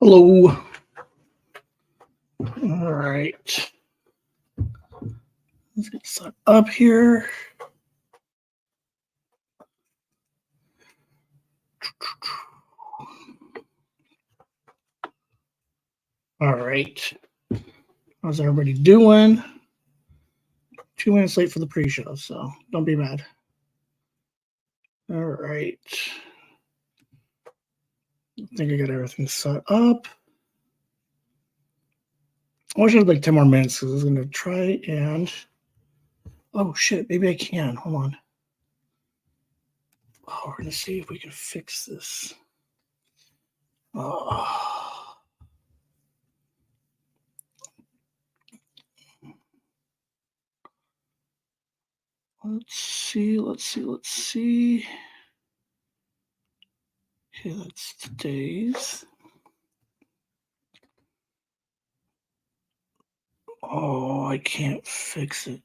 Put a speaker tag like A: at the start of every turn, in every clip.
A: Hello. All right. Let's get set up here. All right. How's everybody doing? 2 minutes late for the pre-show, so don't be mad. All right. I think I got everything set up. I wish I had like 10 more minutes because I was going to try and... Oh, shit. Maybe I can. Hold on. Oh, we're going to see if we can fix this. Oh. Let's see. Okay, that's today's. Oh, I can't fix it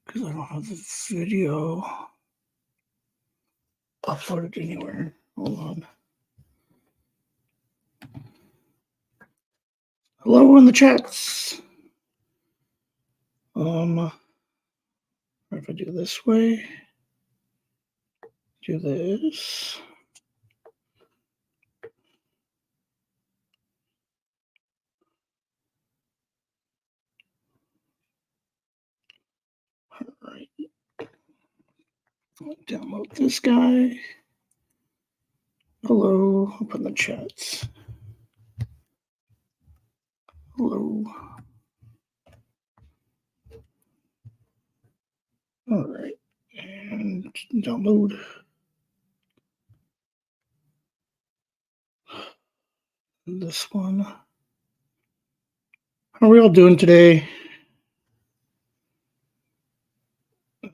A: because I don't have the video uploaded anywhere. Hold on. Hello in the chats. If I do this way, do this. All right. Download this guy. Hello. I'll put in the chats. Hello. All right. And download. This one. How are we all doing today?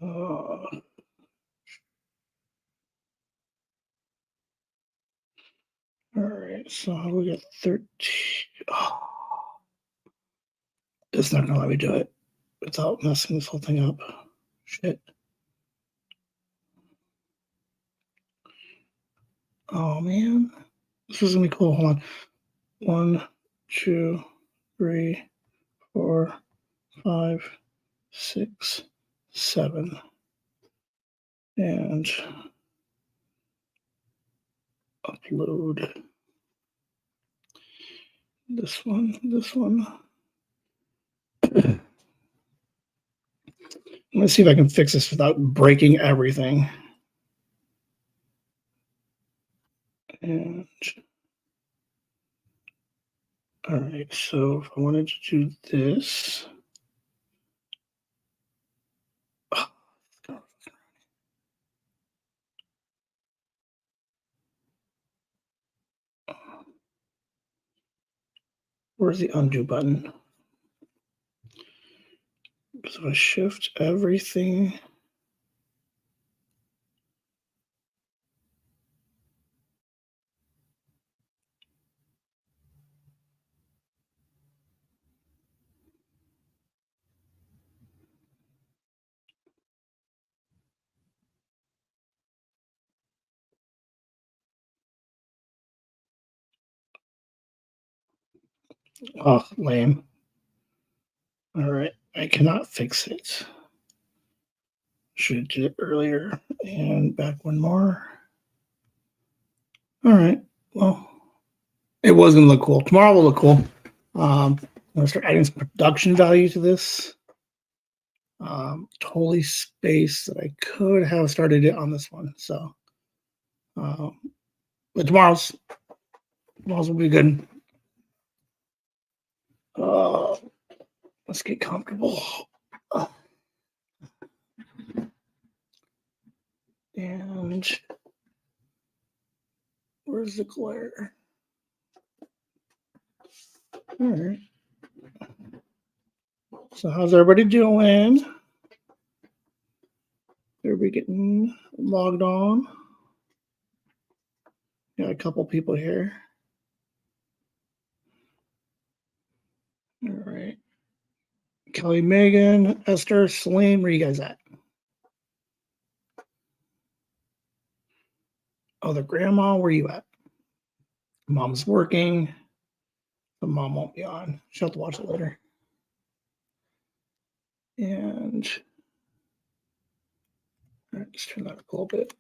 A: All right, so we got 13. Oh, it's not gonna let me do it without messing this whole thing up. Shit. Oh man, this is gonna be cool. Hold on. 1, 2, 3, 4, 5, 6, 7, and upload this one. I'm gonna see if I can fix this without breaking everything. And all right, so if I wanted to do this. Where's the undo button? Because if I shift everything. Oh, lame. All right, I cannot fix it. Should have did it earlier. And back one more. All right, well, it was going to look cool. Tomorrow will look cool. I'm going to start adding some production value to this. Totally space that I could have started it on this one. So, but tomorrow's will be good. Let's get comfortable. And where's the glare? All right. So how's everybody doing? Everybody getting logged on? Got a couple people here. All right. Kelly, Megan, Esther, Celine, where you guys at? Oh, the grandma, where you at? Mom's working. The mom won't be on. She'll have to watch it later. And just turn that up a little bit.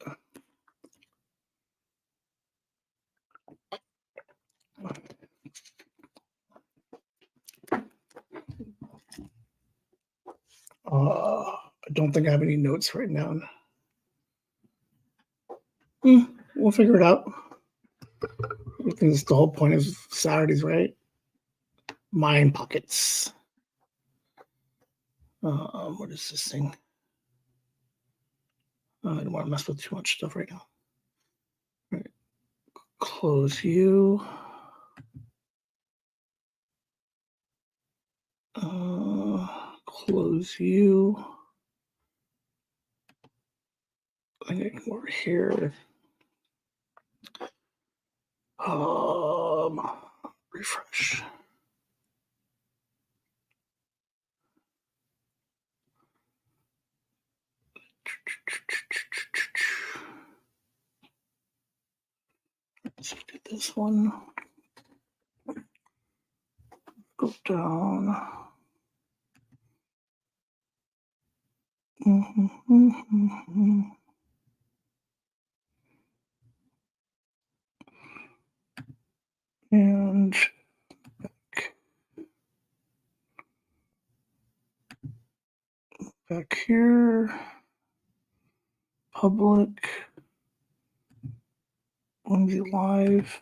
A: I don't think I have any notes right now. We'll figure it out. I think the whole point is Saturdays, right? Mind pockets. What is this thing? I don't want to mess with too much stuff right now. All right. Close you. Close you. I think I can go over here. Refresh. Let's do this one. Go down. And back here, public, Whimsy live.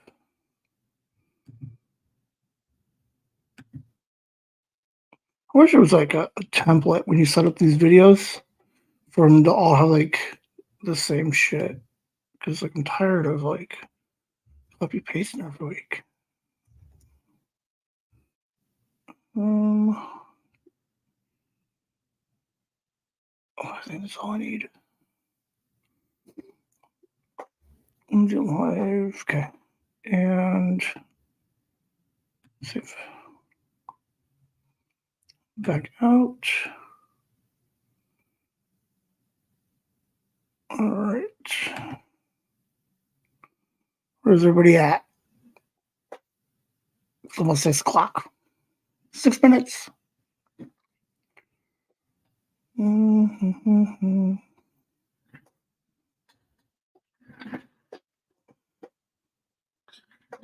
A: I wish it was like a template when you set up these videos for them to all have like the same shit. Because like I'm tired of like copy pasting every week. I think that's all I need. Whimsy live, okay, and save. Back out. All right. Where's everybody at? It's almost 6 o'clock. 6 minutes.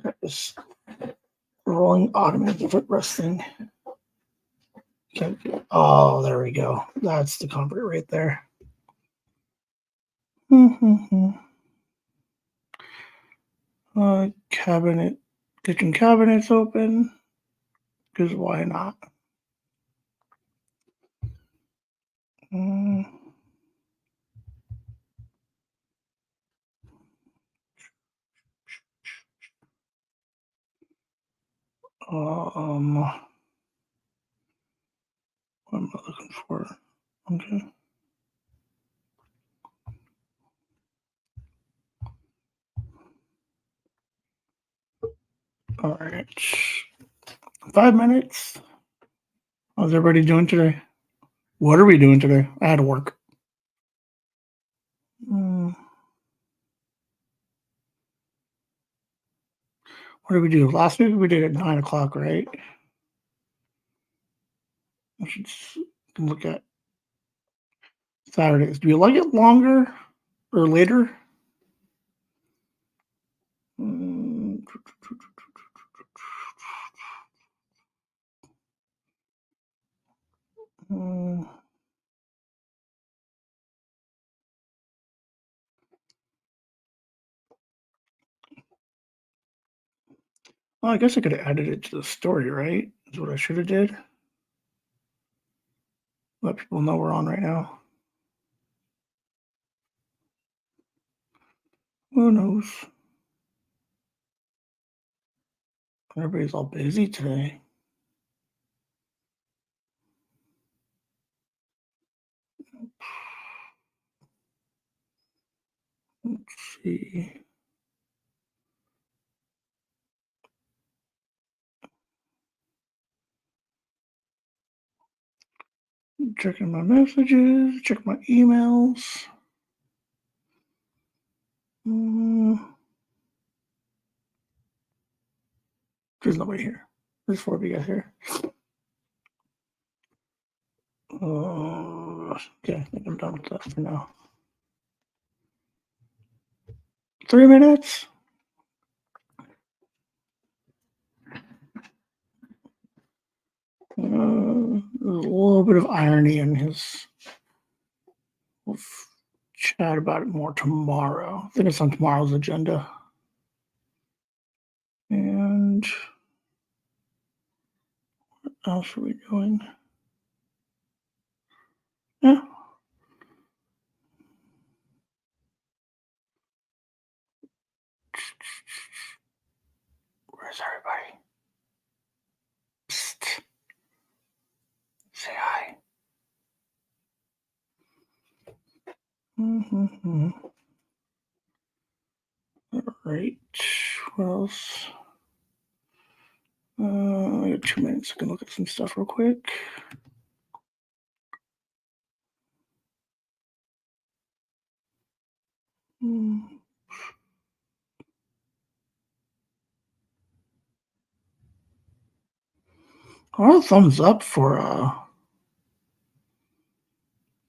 A: That is rolling automated footrest thing. Okay. Oh, there we go. That's the comfort right there. Cabinet, kitchen cabinets open. Because why not? What am I looking for? Okay. All right. 5 minutes. How's everybody doing today? What are we doing today? I had to work. What did we do? Last week we did it at 9 o'clock, right? I should look at Saturdays. Do you like it longer or later? Well, I guess I could have added it to the story, right? Is what I should have did. Let people know we're on right now. Who knows? Everybody's all busy today. Let's see. Checking my messages, check my emails. There's nobody here. There's 4 of you guys here. Okay, I think I'm done with that for now. 3 minutes. There's a little bit of irony in his. We'll chat about it more tomorrow. I think it's on tomorrow's agenda. And what else are we doing? Yeah. Where's everybody? Psst. Say hi. Mm-hmm. All right. What else? I got 2 minutes. I can look at some stuff real quick. Oh, thumbs up for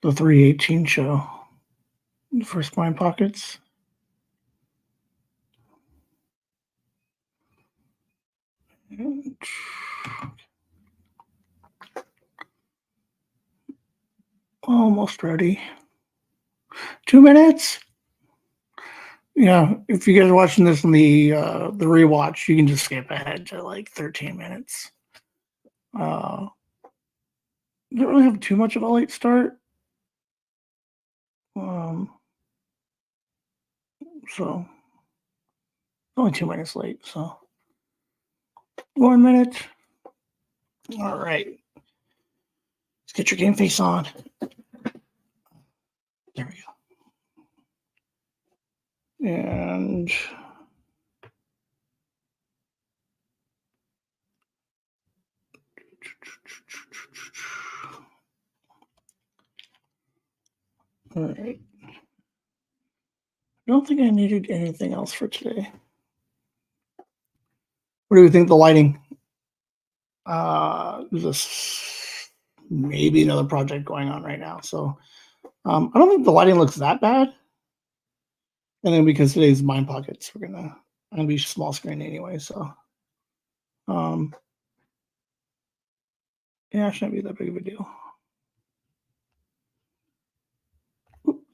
A: the 318 show. The first Mind Pockets. And almost ready. 2 minutes. Yeah, if you guys are watching this in the rewatch, you can just skip ahead to like 13 minutes. Don't really have too much of a late start. So only 2 minutes late. So 1 minute. All right. Let's get your game face on. There we go. And all right. I don't think I needed anything else for today. What do you think of the lighting? There's maybe another project going on right now. So I don't think the lighting looks that bad. And then because today's Mind Pockets, I'm gonna be small screen anyway. So yeah, it shouldn't be that big of a deal.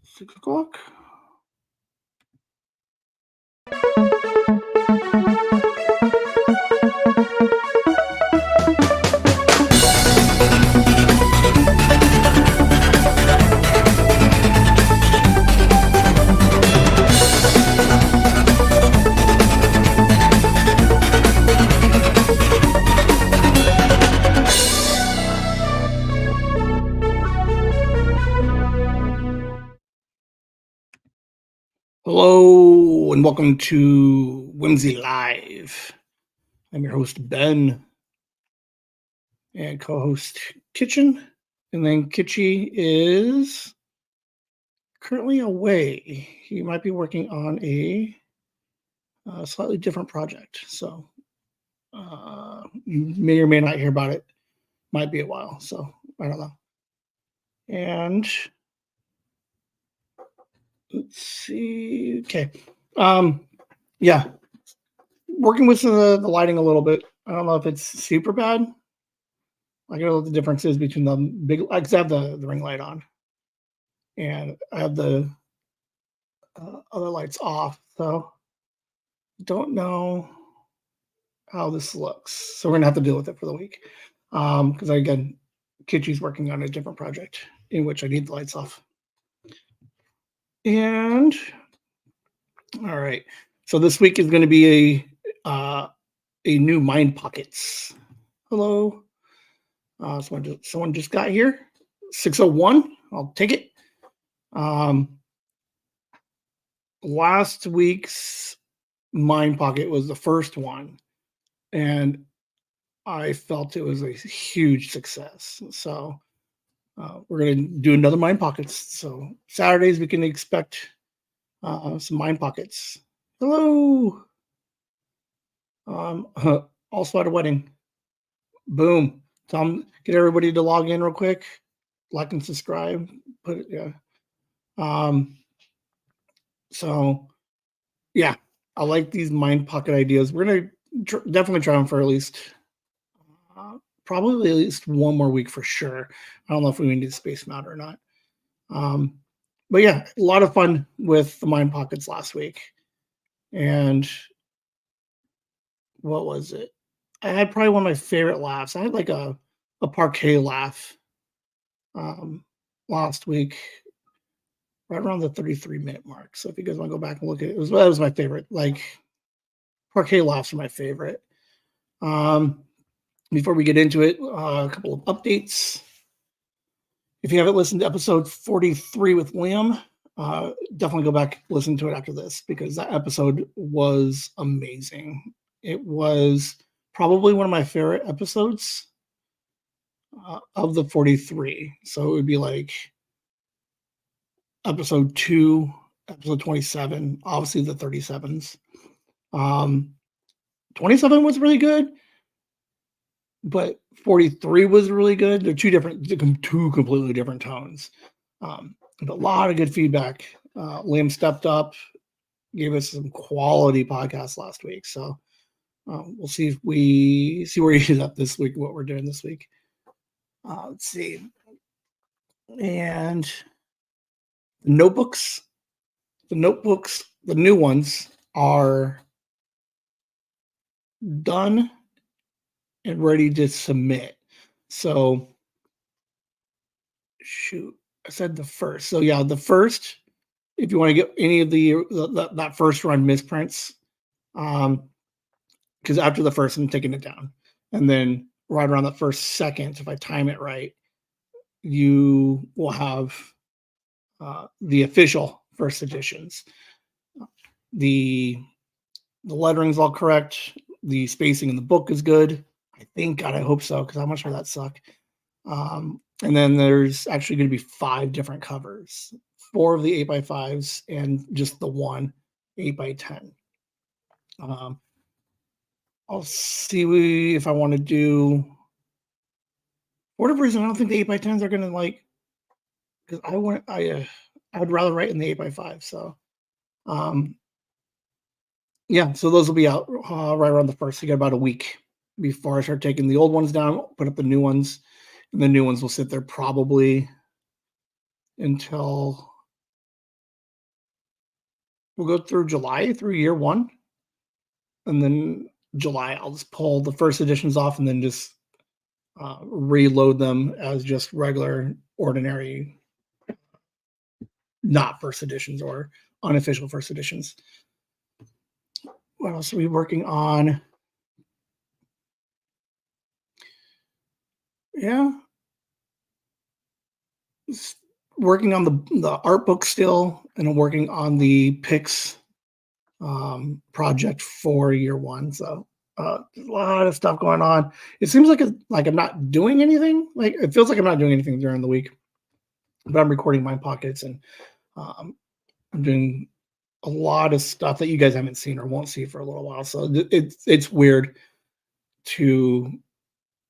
A: 6 o'clock. Hello and welcome to Whimsy Live. I'm your host, Ben, and co-host Kitchen. And then Kitchy is currently away. He might be working on a slightly different project. So you may or may not hear about it. Might be a while. So I don't know. And let's see. Okay. Yeah. Working with the lighting a little bit. I don't know if it's super bad. I don't know what the difference is between the big, because I have the ring light on, and I have the other lights off. So don't know how this looks. So we're gonna have to deal with it for the week. Because again, Kitchy's working on a different project in which I need the lights off. And all right, so this week is going to be a new Mind Pockets. Hello, someone just got here. 601. I'll take it. Last week's Mind Pocket was the first one, and I felt it was a huge success. So we're going to do another Mind Pockets. So Saturdays we can expect some Mind Pockets. Hello. Also at a wedding. Boom. Tom, get everybody to log in real quick, like and subscribe. Put it, yeah. So yeah, I like these mind pocket ideas. We're gonna definitely try them for at least probably at least one more week for sure. I don't know if we need to space them out or not. Um, but yeah, a lot of fun with the mind pockets last week. And what was it? I had probably one of my favorite laughs. I had like a parquet laugh last week, right around the 33-minute mark. So if you guys want to go back and look at it, that was my favorite. Like parquet laughs are my favorite. Before we get into it, a couple of updates. If you haven't listened to episode 43 with Liam, definitely go back and listen to it after this because that episode was amazing. It was probably one of my favorite episodes of the 43. So it would be like episode 2, episode 27, obviously the 37s. 27 was really good, but 43 was really good. They're two completely different tones. But a lot of good feedback. Liam stepped up, gave us some quality podcasts last week. So we'll see if we see where he's up this week, what we're doing this week. Let's see. And the notebooks, the new ones are done and ready to submit. So shoot, I said the first. So yeah, the first, if you want to get any of that first run misprints, because after the first, I'm taking it down. And then right around the first second, if I time it right, you will have the official first editions. The lettering's all correct. The spacing in the book is good. I think, God, I hope so, because how much would that suck? And then there's actually going to be 5 different covers, 4 of the 8x5s and just the one 8x10. I'll see if I want to do. For whatever reason, I don't think the 8x10s are going to like, because I would rather write in the 8x5. So, yeah, so those will be out right around the first. You got about a week before I start taking the old ones down, put up the new ones, and the new ones will sit there probably until we'll go through July, through year 1, and then July I'll just pull the first editions off and then just reload them as just regular, ordinary, not first editions or unofficial first editions. What else are we working on? Yeah, working on the art book still, and I'm working on the picks project for year 1. So a lot of stuff going on. It seems like I'm not doing anything. Like it feels like I'm not doing anything during the week, but I'm recording my pockets and I'm doing a lot of stuff that you guys haven't seen or won't see for a little while. So it's weird to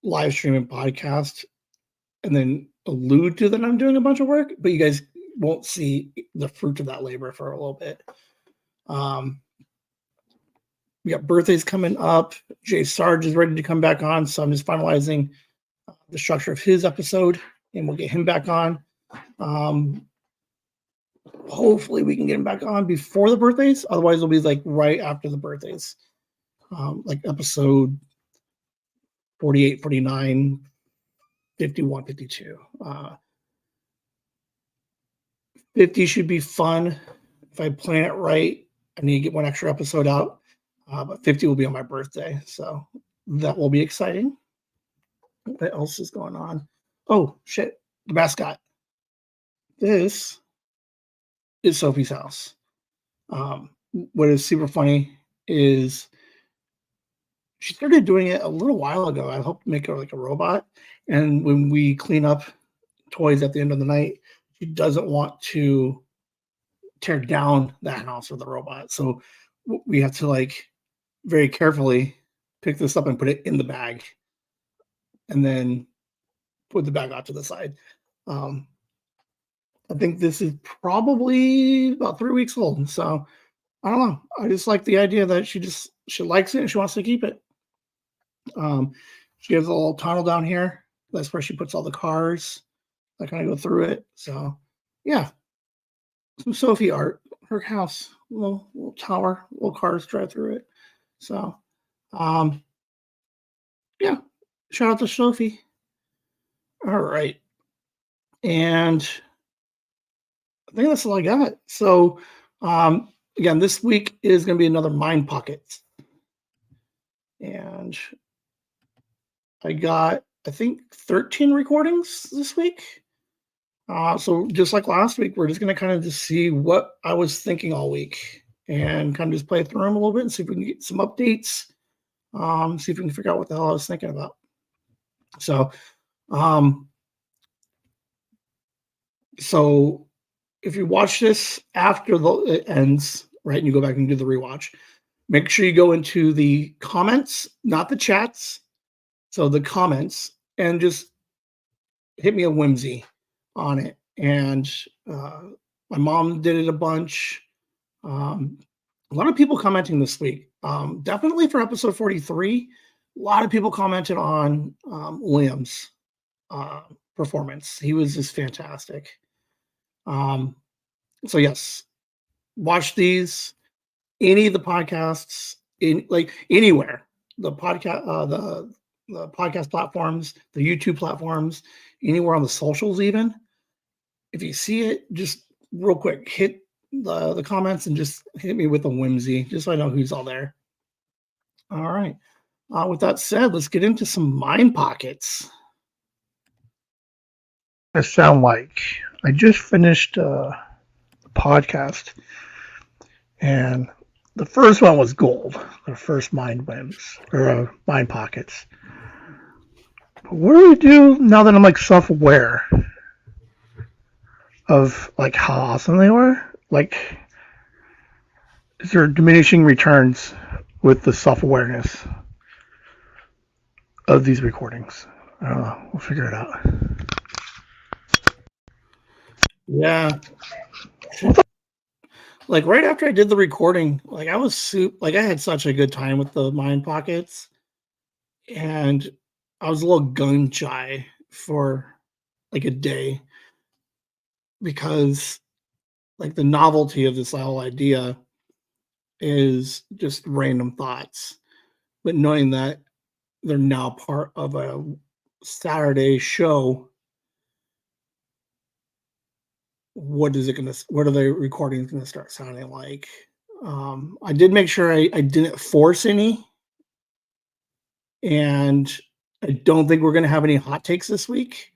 A: live stream and podcast and then allude to that I'm doing a bunch of work, but you guys won't see the fruit of that labor for a little bit. We got birthdays coming up. Jay Sarge is ready to come back on, so I'm just finalizing the structure of his episode, and we'll get him back on. Hopefully, we can get him back on before the birthdays. Otherwise, it'll be like right after the birthdays, like episode 48, 49, 51, 52. 50 should be fun. If I plan it right, I need to get one extra episode out. But 50 will be on my birthday, so that will be exciting. What else is going on? Oh, shit. The mascot. This is Sophie's house. What is super funny is she started doing it a little while ago. I hope to make her like a robot. And when we clean up toys at the end of the night, she doesn't want to tear down that house with the robot. So we have to like very carefully pick this up and put it in the bag, and then put the bag out to the side. I think this is probably about 3 weeks old. So I don't know. I just like the idea that she likes it and she wants to keep it. She has a little tunnel down here. That's where she puts all the cars that kind of go through it. So yeah, some Sophie art. Her house, little tower, little cars drive through it. So yeah, shout out to Sophie. All right, and I think that's all I got. So again, this week is going to be another Mind Pockets, and I got, I think, 13 recordings this week. So just like last week, we're just going to kind of just see what I was thinking all week and kind of just play through them a little bit and see if we can get some updates. See if we can figure out what the hell I was thinking about. So, so if you watch this after it ends, right, and you go back and do the rewatch, make sure you go into the comments, not the chats. So the comments, and just hit me a whimsy on it. And my mom did it a bunch. A lot of people commenting this week. Definitely for episode 43, a lot of people commented on Liam's performance. He was just fantastic. So yes, watch these. Any of the podcasts, in like anywhere, the podcast platforms, the YouTube platforms, anywhere on the socials, even. If you see it, just real quick, hit the comments and just hit me with a whimsy, just so I know who's all there. All right. With that said, let's get into some Mind Pockets. I sound like I just finished a podcast, and the first one was gold. The first Mind Whims or Mind Pockets. But what do we do now that I'm like self-aware of like how awesome they were? Like, is there diminishing returns with the self-awareness of these recordings? I don't know. We'll figure it out. Yeah. Like right after I did the recording, like I was I had such a good time with the Mind Pockets, and I was a little gun shy for like a day because like the novelty of this whole idea is just random thoughts, but knowing that they're now part of a Saturday show, what are the recordings going to start sounding like? I did make sure I didn't force any, and I don't think we're going to have any hot takes this week,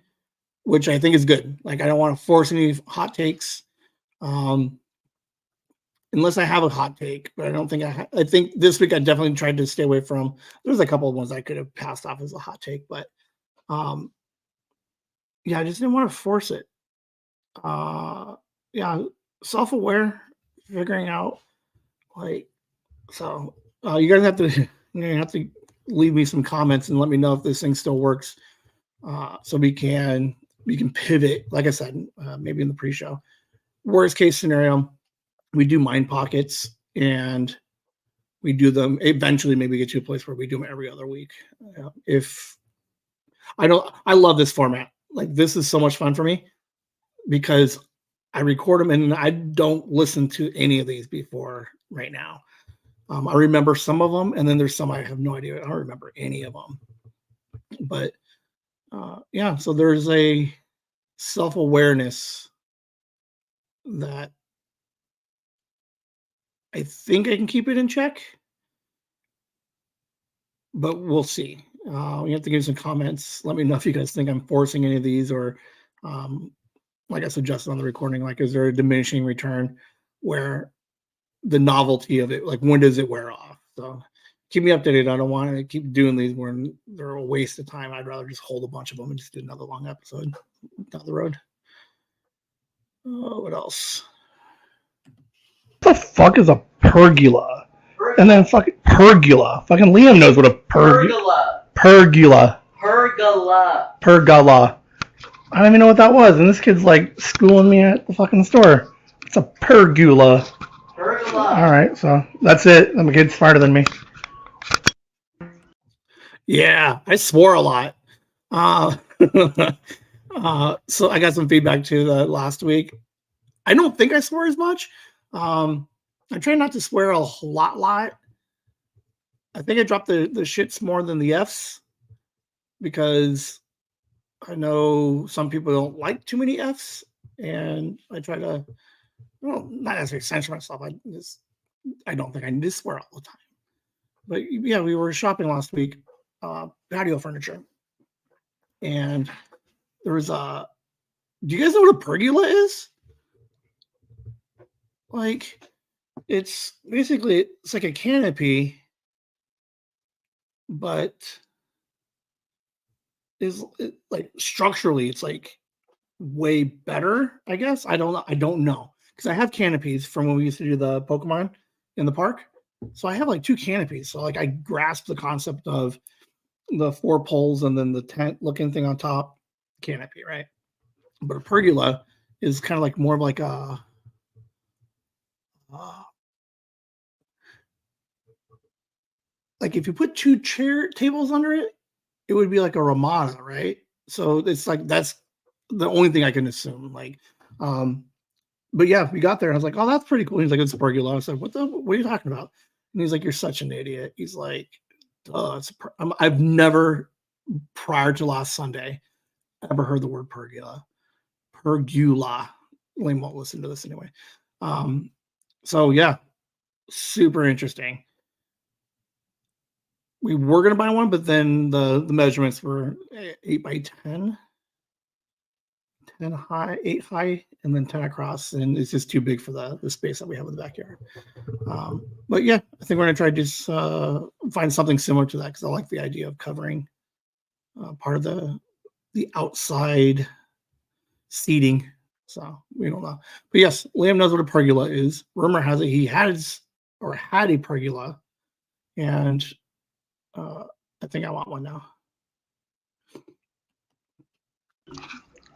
A: which I think is good. Like, I don't want to force any hot takes, unless I have a hot take, but I don't think I think this week I definitely tried to stay away from. There's a couple of ones I could have passed off as a hot take, but yeah, I just didn't want to force it. Yeah, self-aware, figuring out like, so you're gonna have to leave me some comments and let me know if this thing still works, so we can pivot. Like I said, maybe in the pre-show. Worst case scenario, we do Mind Pockets and we do them eventually. Maybe get to a place where we do them every other week. If I love this format. Like, this is so much fun for me because I record them and I don't listen to any of these before right now. I remember some of them, and then there's some I have no idea. I don't remember any of them. But yeah, so there's a self-awareness that I think I can keep it in check, but we'll see. You have to give some comments. Let me know if you guys think I'm forcing any of these, or like I suggested on the recording, like, is there a diminishing return where the novelty of it, like, when does it wear off? So keep me updated. I don't want to keep doing these when they're a waste of time. I'd rather just hold a bunch of them and just do another long episode down the road. What else? What the fuck is a pergola? And then fucking pergola. Fucking Liam knows what a pergola. Pergola. I don't even know what that was. And this kid's like schooling me at the fucking store. It's a pergola. All right, so that's it. My kid's smarter than me. Yeah, I swore a lot. So I got some feedback too last week. I don't think I swore as much. I try not to swear a lot. I think I dropped the shits more than the Fs because I know some people don't like too many Fs, and I try to, well, not necessarily censor myself. I don't think I need to swear all the time. But yeah, we were shopping last week, patio furniture, and there was a. Do you guys know what a pergola is? Like, it's basically it's like a canopy, but like structurally, it's like way better. I guess I don't know because I have canopies from when we used to do the Pokemon in the park. So I have like 2 canopies. So like I grasp the concept of the 4 poles and then the tent looking thing on top canopy, right? But a pergola is kind of like more of like a like if you put 2 tables under it, it would be like a ramada, right? So it's like that's the only thing I can assume. Like, but yeah, we got there and I was like, oh, that's pretty cool. He's like, it's a pergola. I said, what are you talking about? And he's like, you're such an idiot. He's like, I've never prior to last Sunday ever heard the word pergola. Pergola. William won't listen to this anyway. So yeah, super interesting. We were gonna buy one, but then the measurements were 8 by 10, 10 high, 8 high, and then 10 across, and it's just too big for the space that we have in the backyard. But yeah, I think we're gonna try to just find something similar to that because I like the idea of covering part of the outside seating. So we don't know, but yes, Liam knows what a pergola is. Rumor has it he had a pergola, and I think I want one now.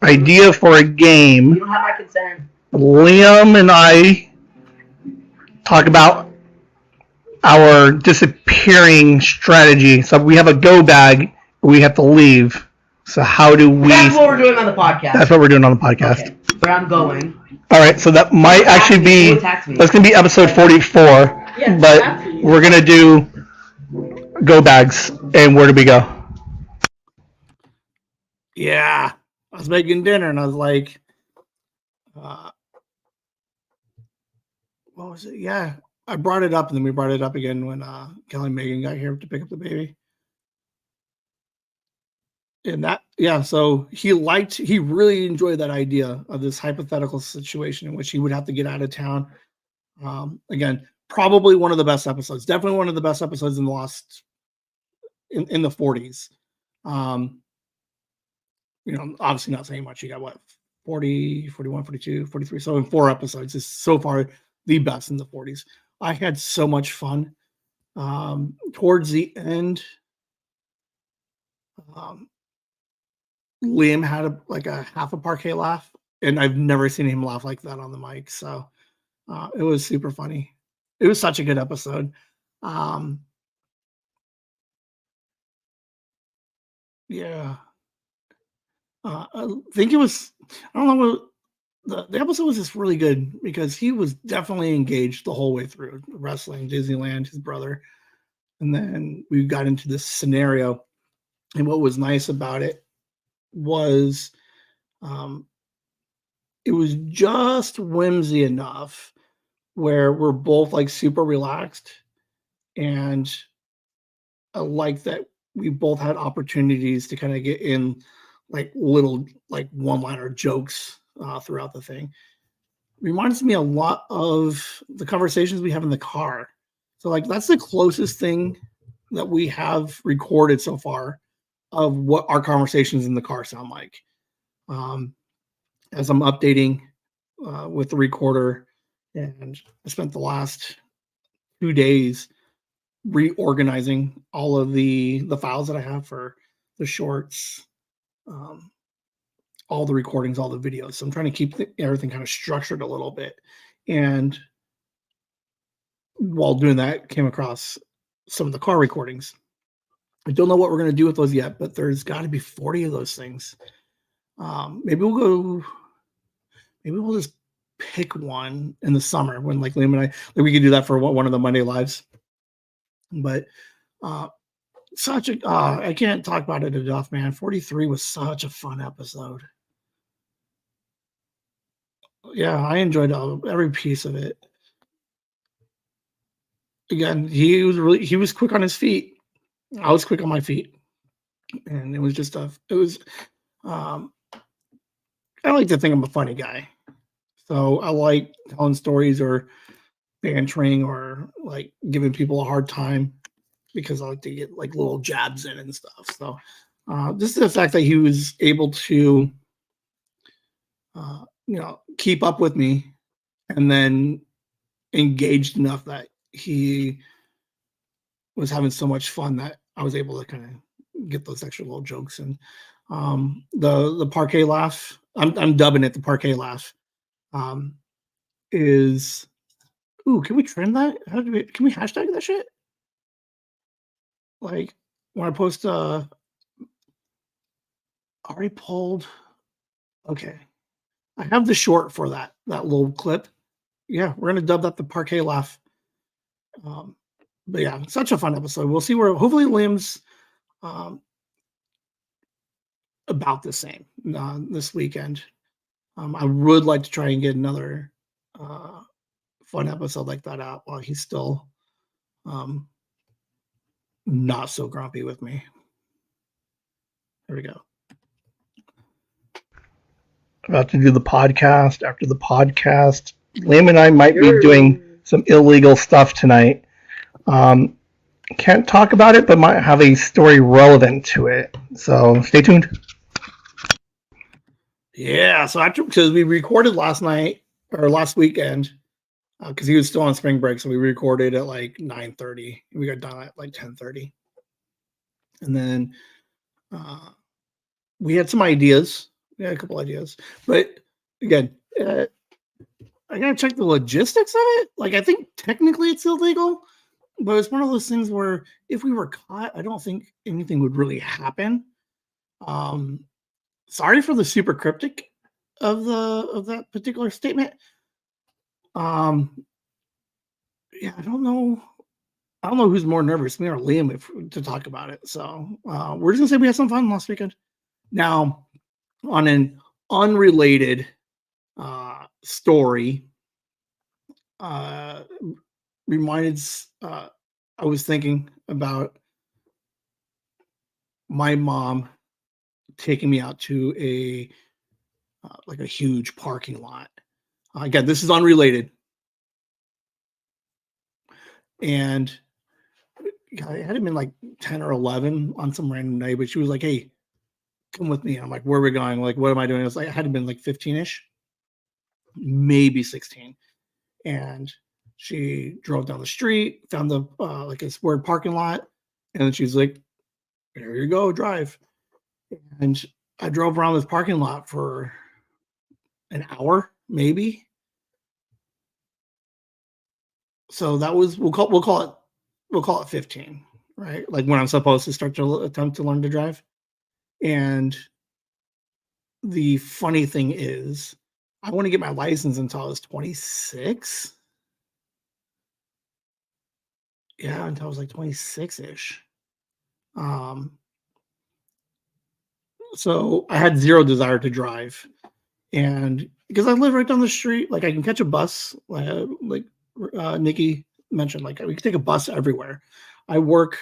A: Idea for a game.
B: You don't have my consent.
A: Liam and I talk about our disappearing strategy. So we have a go bag. We have to leave. So how do we?
B: That's what we're doing on the podcast.
A: That's what we're doing on the podcast.
B: Okay. Where I'm going.
A: All right. So that might actually be. That's going to be episode 44. Yes, but we're going to do go bags. And where do we go? Yeah. I was making dinner and I was like, what was it? Yeah. I brought it up and then we brought it up again when Kelly and Megan got here to pick up the baby. And that, yeah, so he really enjoyed that idea of this hypothetical situation in which he would have to get out of town. Again, probably one of the best episodes, definitely one of the best episodes in the last, in the 40s. Obviously not saying much. You got what, 40, 41, 42, 43. So in 4 episodes is so far the best in the 40s. I had so much fun. Towards the end, Liam had a half a parquet laugh, and I've never seen him laugh like that on the mic. So it was super funny. It was such a good episode. Yeah. I think it was, I don't know what, the episode was just really good because he was definitely engaged the whole way through wrestling, Disneyland, his brother. And then we got into this scenario. And what was nice about it was it was just whimsy enough where we're both like super relaxed. And I like that we both had opportunities to kind of get in like little like one-liner jokes throughout the thing. Reminds me a lot of the conversations we have in the car. So like that's the closest thing that we have recorded so far of what our conversations in the car sound like. As I'm updating with the recorder, and I spent the last 2 days reorganizing all of the files that I have for the shorts, all the recordings, all the videos. So I'm trying to keep everything kind of structured a little bit. And while doing that, came across some of the car recordings. I don't know what we're going to do with those yet, but there's got to be 40 of those things. Maybe we'll just pick one in the summer when like Liam and I, like we could do that for one of the Monday lives. But I can't talk about it enough, man. 43 was such a fun episode. Yeah, I enjoyed every piece of it. Again, he was quick on his feet. I was quick on my feet, and it was I like to think I'm a funny guy, so I like telling stories or bantering or like giving people a hard time because I like to get like little jabs in and stuff. So just the fact that he was able to, keep up with me and then engaged enough that he was having so much fun that I was able to kind of get those extra little jokes. And the parquet laugh, I'm dubbing it the parquet laugh, is, ooh, can we trend that? Can we hashtag that shit? Like when I post, already pulled. Okay, I have the short for that little clip. Yeah, we're gonna dub that the parquet laugh. But yeah, such a fun episode. We'll see where hopefully Liam's um, about the same this weekend. I would like to try and get another fun episode like that out while he's still not so grumpy with me. There we go. About to do the podcast. After the podcast, Liam and I might be doing some illegal stuff tonight. Can't talk about it, but might have a story relevant to it. So stay tuned. Yeah, so because we recorded last night or last weekend, because he was still on spring break, so we recorded at like 9:30. We got done at like 10:30, and then we had some ideas. We had a couple ideas, but again, I gotta check the logistics of it. Like, I think technically it's illegal, but it's one of those things where if we were caught, I don't think anything would really happen. Sorry for the super cryptic of that particular statement. Yeah, I don't know who's more nervous, me or Liam, to talk about it. So we're just gonna say we had some fun last weekend. Now, on an unrelated story, reminded. I was thinking about my mom taking me out to a like a huge parking lot. Again, this is unrelated, and it had been like 10 or 11 on some random day, but she was like, "Hey, come with me." I'm like, "Where are we going? Like, what am I doing?" It was like, I had been like 15-ish, maybe 16. And she drove down the street, found the like a square parking lot, and then she's like, "Here you go, drive." And I drove around this parking lot for an hour, maybe. So that was we'll call it 15, right? Like when I'm supposed to start to attempt to learn to drive. And the funny thing is, I want to get my license until I was 26. Yeah, until I was like 26-ish. So I had zero desire to drive. And because I live right down the street, like I can catch a bus, like Nikki mentioned, like we can take a bus everywhere. I work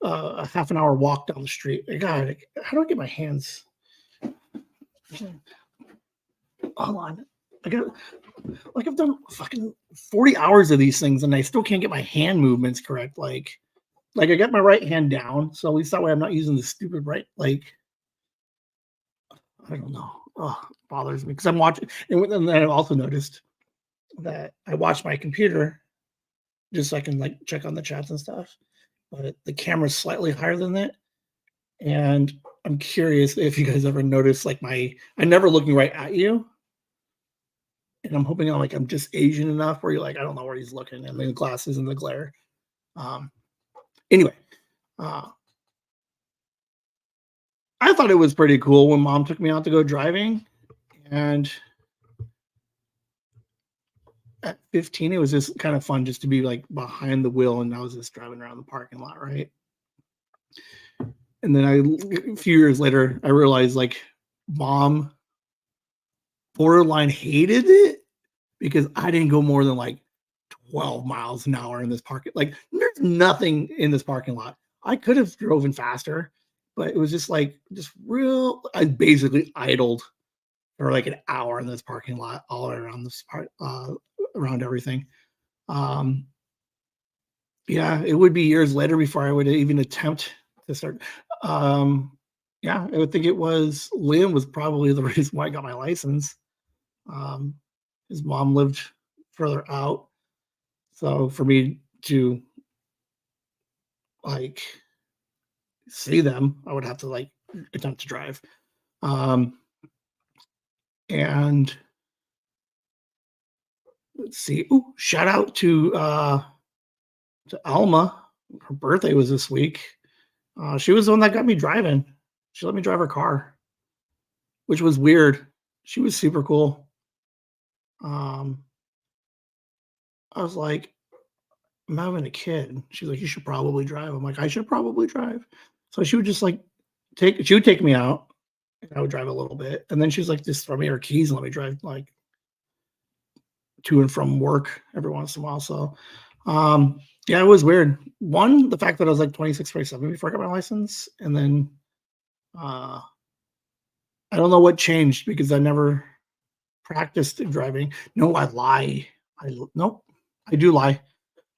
A: a half an hour walk down the street. God, how do I get my hands? Hold on. I got like I've done fucking 40 hours of these things and I still can't get my hand movements correct. Like I got my right hand down, so at least that way I'm not using the stupid right. Like I don't know. Oh, it bothers me because I'm watching, and then I've also noticed that I watch my computer just so I can like check on the chats and stuff. but the camera's slightly higher than that. And I'm curious if you guys ever notice like I'm never looking right at you. And I'm hoping I'm just Asian enough where you're like, I don't know where he's looking, and the glasses and the glare. Um, anyway, uh, I thought it was pretty cool when mom took me out to go driving. And at 15, it was just kind of fun just to be like behind the wheel, and I was just driving around the parking lot, right? And then a few years later, I realized like mom borderline hated it because I didn't go more than like 12 miles an hour in this parking. Like there's nothing in this parking lot. I could have driven faster, but it was just real. I basically idled for like an hour in this parking lot all around this part, around everything. Um, yeah, it would be years later before I would even attempt to start. Um, yeah, I would think it was Liam was probably the reason why I got my license. Um, his mom lived further out, so for me to like see them, I would have to like attempt to drive. Um, and let's see. Ooh, shout out to Alma. Her birthday was this week. She was the one that got me driving. She let me drive her car, which was weird. She was super cool. Um, I was like, I'm having a kid. She's like, you should probably drive. I'm like, I should probably drive. So she would just like she would take me out and I would drive a little bit. And then she's like, just throw me her keys and let me drive like to and from work every once in a while. So yeah, it was weird. One, the fact that I was like 26, 27 before I got my license. And then uh I don't know what changed because I never practiced driving. No, I lie. Nope, I do lie.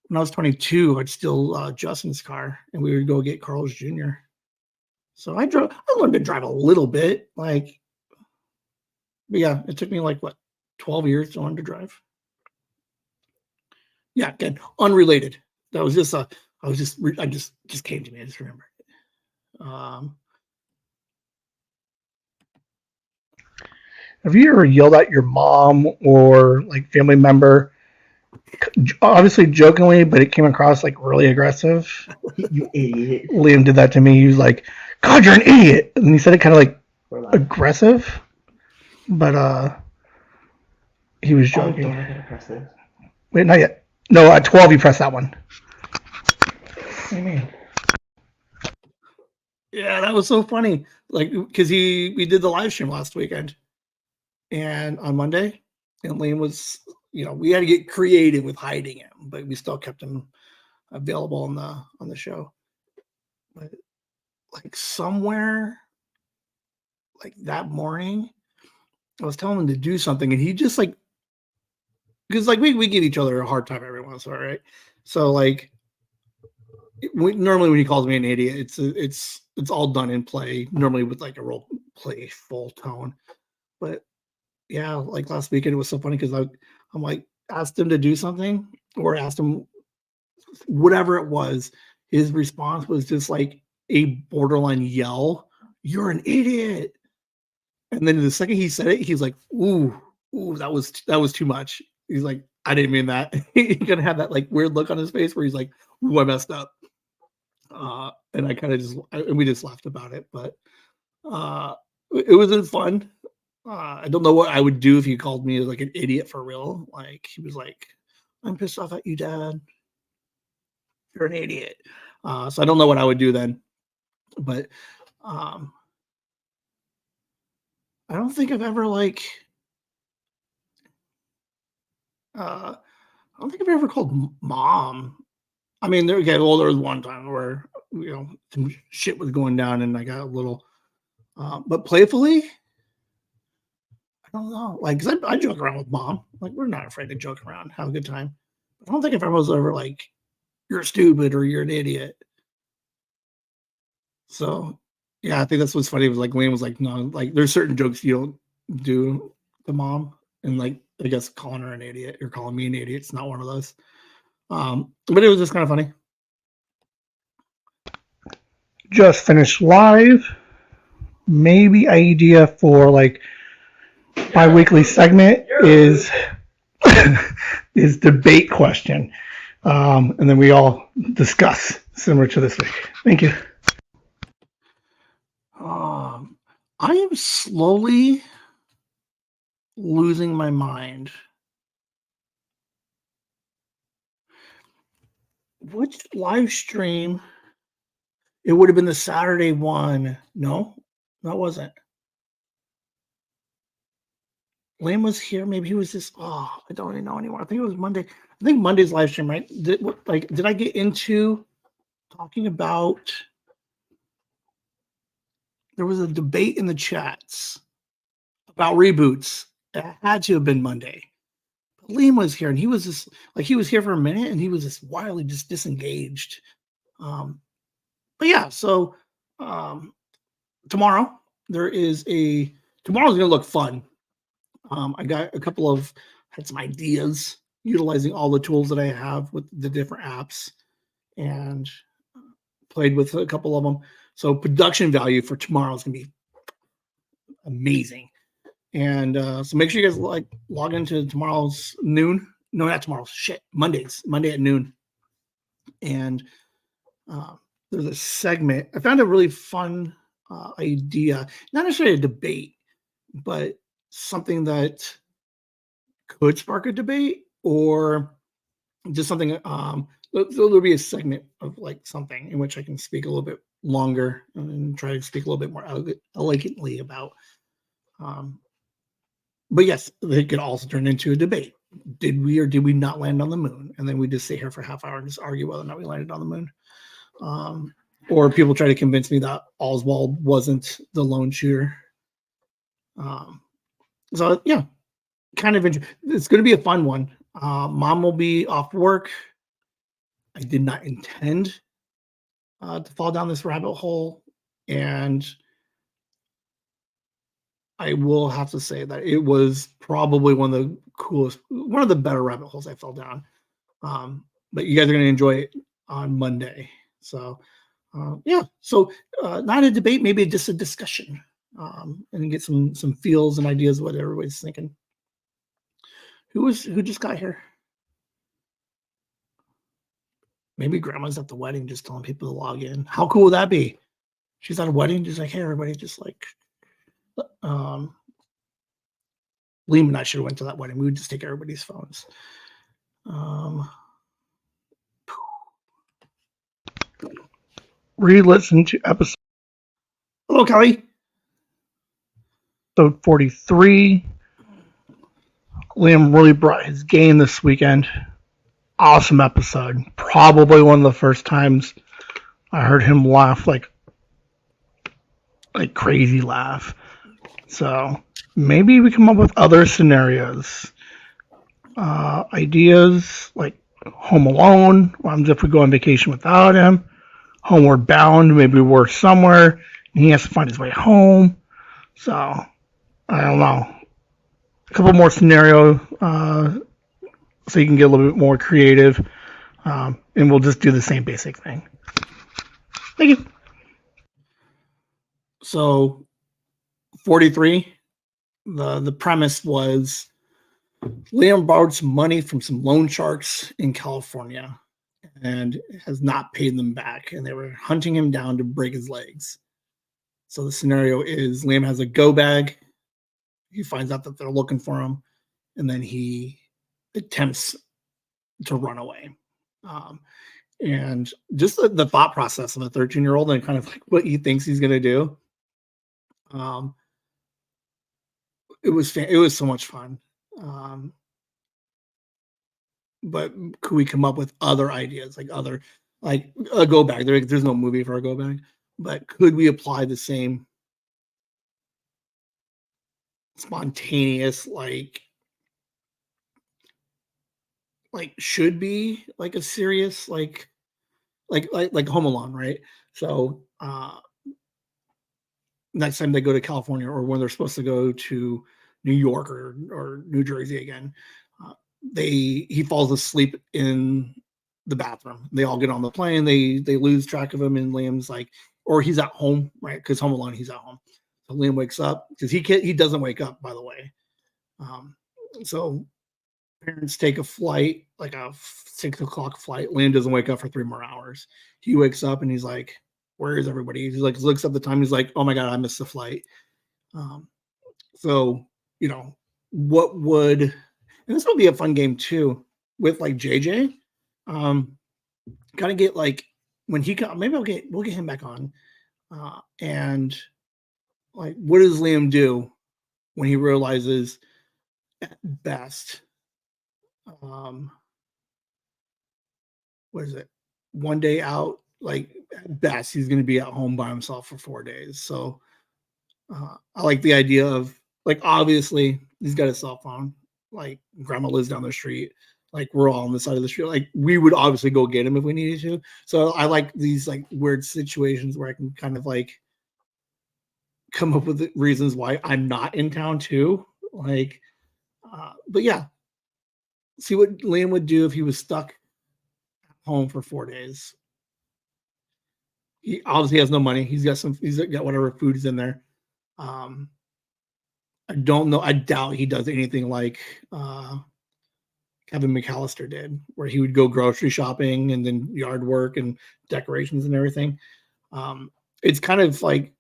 A: When I was 22, I'd steal Justin's car, and we would go get Carl's Jr. So I drove. I learned to drive a little bit, but yeah, it took me like what 12 years to learn to drive. Yeah, again, unrelated. That was just a. I just came to me. I just remembered. Um, have you ever yelled at your mom or like family member? Obviously jokingly, but it came across like really aggressive.
B: You idiot.
A: Liam did that to me. He was like, "God, you're an idiot," and he said it kind of like aggressive, but he was joking.
B: Oh, don't I gotta press this?
A: Wait, not yet. No, at 12 you press that one. What do you mean? Yeah, that was so funny. Like, because we did the live stream last weekend, and on Monday, and Liam was, we had to get creative with hiding him, but we still kept him available on the show. But like somewhere, like that morning, I was telling him to do something, and he just like, because like we give each other a hard time every once in a while, right? So like normally when he calls me an idiot, it's all done in play, normally with like a role playful tone. But yeah, like last weekend it was so funny because I'm like asked him to do something or asked him whatever it was. His response was just like a borderline yell, "You're an idiot!" And then the second he said it, he's like, "Ooh, that was too much." He's like, "I didn't mean that." He kind of had that like weird look on his face where he's like, "Ooh, I messed up." And I kind of we just laughed about it, but it was fun. I don't know what I would do if he called me like an idiot for real. Like he was like, "I'm pissed off at you, Dad. You're an idiot." So I don't know what I would do then, but um, I don't think I've ever like. I don't think I've ever called mom. I mean, there was one time where some shit was going down and I got a little, but playfully, I don't know. Like, 'cause I joke around with mom. Like, we're not afraid to joke around, have a good time. I don't think if I was ever like, you're stupid or you're an idiot. So, yeah, I think that's what's funny. Was like Wayne was like, no, like there's certain jokes you don't do to mom, and like I guess calling her an idiot or calling me an idiot, it's not one of those. But it was just kind of funny. just finished live. Maybe idea for like bi-weekly segment is is debate question, and then we all discuss similar to this week. Thank you. I am slowly losing my mind. Which live stream? It would have been the Saturday one. No, that wasn't. Lane was here. Maybe he was just. Oh, I don't even know anymore. I think it was Monday. I think Monday's live stream, right? Did I get into talking about? There was a debate in the chats about reboots. It had to have been Monday. But Liam was here, and he was just like he was here for a minute, and he was just wildly just disengaged. But yeah, so tomorrow tomorrow's gonna look fun. I got a couple of had some ideas utilizing all the tools that I have with the different apps, and played with a couple of them. So production value for tomorrow is gonna be amazing. And so make sure you guys log into tomorrow's noon. No, not tomorrow's shit. Monday at noon. And there's a segment. I found a really fun idea, not necessarily a debate, but something that could spark a debate or just something. There'll be a segment of like something in which I can speak a little bit longer and try to speak a little bit more elegantly about. But yes, they could also turn into a debate. Did we or did we not land on the moon? And then we just sit here for a half hour and just argue whether or not we landed on the moon. Or people try to convince me that Oswald wasn't the lone shooter. So yeah, kind of it's going to be a fun one. Mom will be off work. I did not intend to fall down this rabbit hole, and I will have to say that it was probably one of the better rabbit holes I fell down. But you guys are going to enjoy it on Monday. So yeah, so not a debate, maybe just a discussion, and get some feels and ideas of what everybody's thinking. Who just got here? Maybe grandma's at the wedding just telling people to log in. How cool would that be? She's at a wedding, just like, hey, everybody, just like Liam and I should have went to that wedding. We would just take everybody's phones. Re-listen to episode. Hello, Kelly. Episode 43. Liam really brought his game this weekend. Awesome episode. Probably one of the first times I heard him laugh like crazy laugh. So maybe we come up with other scenarios, ideas like Home Alone. What if we go on vacation without him? Homeward Bound. Maybe we're somewhere and he has to find his way home. So I don't know. A couple more scenarios so you can get a little bit more creative, and we'll just do the same basic thing. Thank you. So 43, the premise was Liam borrowed some money from some loan sharks in California and has not paid them back, and they were hunting him down to break his legs. So the scenario is Liam has a go bag. He finds out that they're looking for him, and then he attempts to run away. And just the thought process of a 13-year-old and kind of like what he thinks he's going to do. It was so much fun. But could we come up with other ideas, like a go bag? There's no movie for a go bag, but could we apply the same spontaneous, like should be like a serious, like Home Alone, right? So next time they go to California, or when they're supposed to go to New York or New Jersey again, he falls asleep in the bathroom. They all get on the plane. They lose track of him, and Liam's like, or he's at home, right? Because Home Alone, he's at home. So Liam wakes up because he doesn't wake up, by the way. So parents take a flight, like a 6 o'clock flight. Liam doesn't wake up for 3 more hours. He wakes up and he's like, "Where is everybody?" He's like, looks up the time. He's like, "Oh my god, I missed the flight." Um, so what would, and this would be a fun game too with like JJ. Gotta get like when he got, maybe we'll get him back on. And like, what does Liam do when he realizes at best, um, what is it? One day out, like at best, he's going to be at home by himself for 4 days. So I like the idea of like, obviously, he's got a cell phone. Like, grandma lives down the street. Like, we're all on the side of the street. Like, we would obviously go get him if we needed to. So I like these like weird situations where I can kind of like come up with reasons why I'm not in town too. Like, but yeah, see what Liam would do if he was stuck home for 4 days. He obviously has no money. He's got whatever food is in there. I don't know. I doubt he does anything like Kevin McAllister did, where he would go grocery shopping and then yard work and decorations and everything. It's kind of like,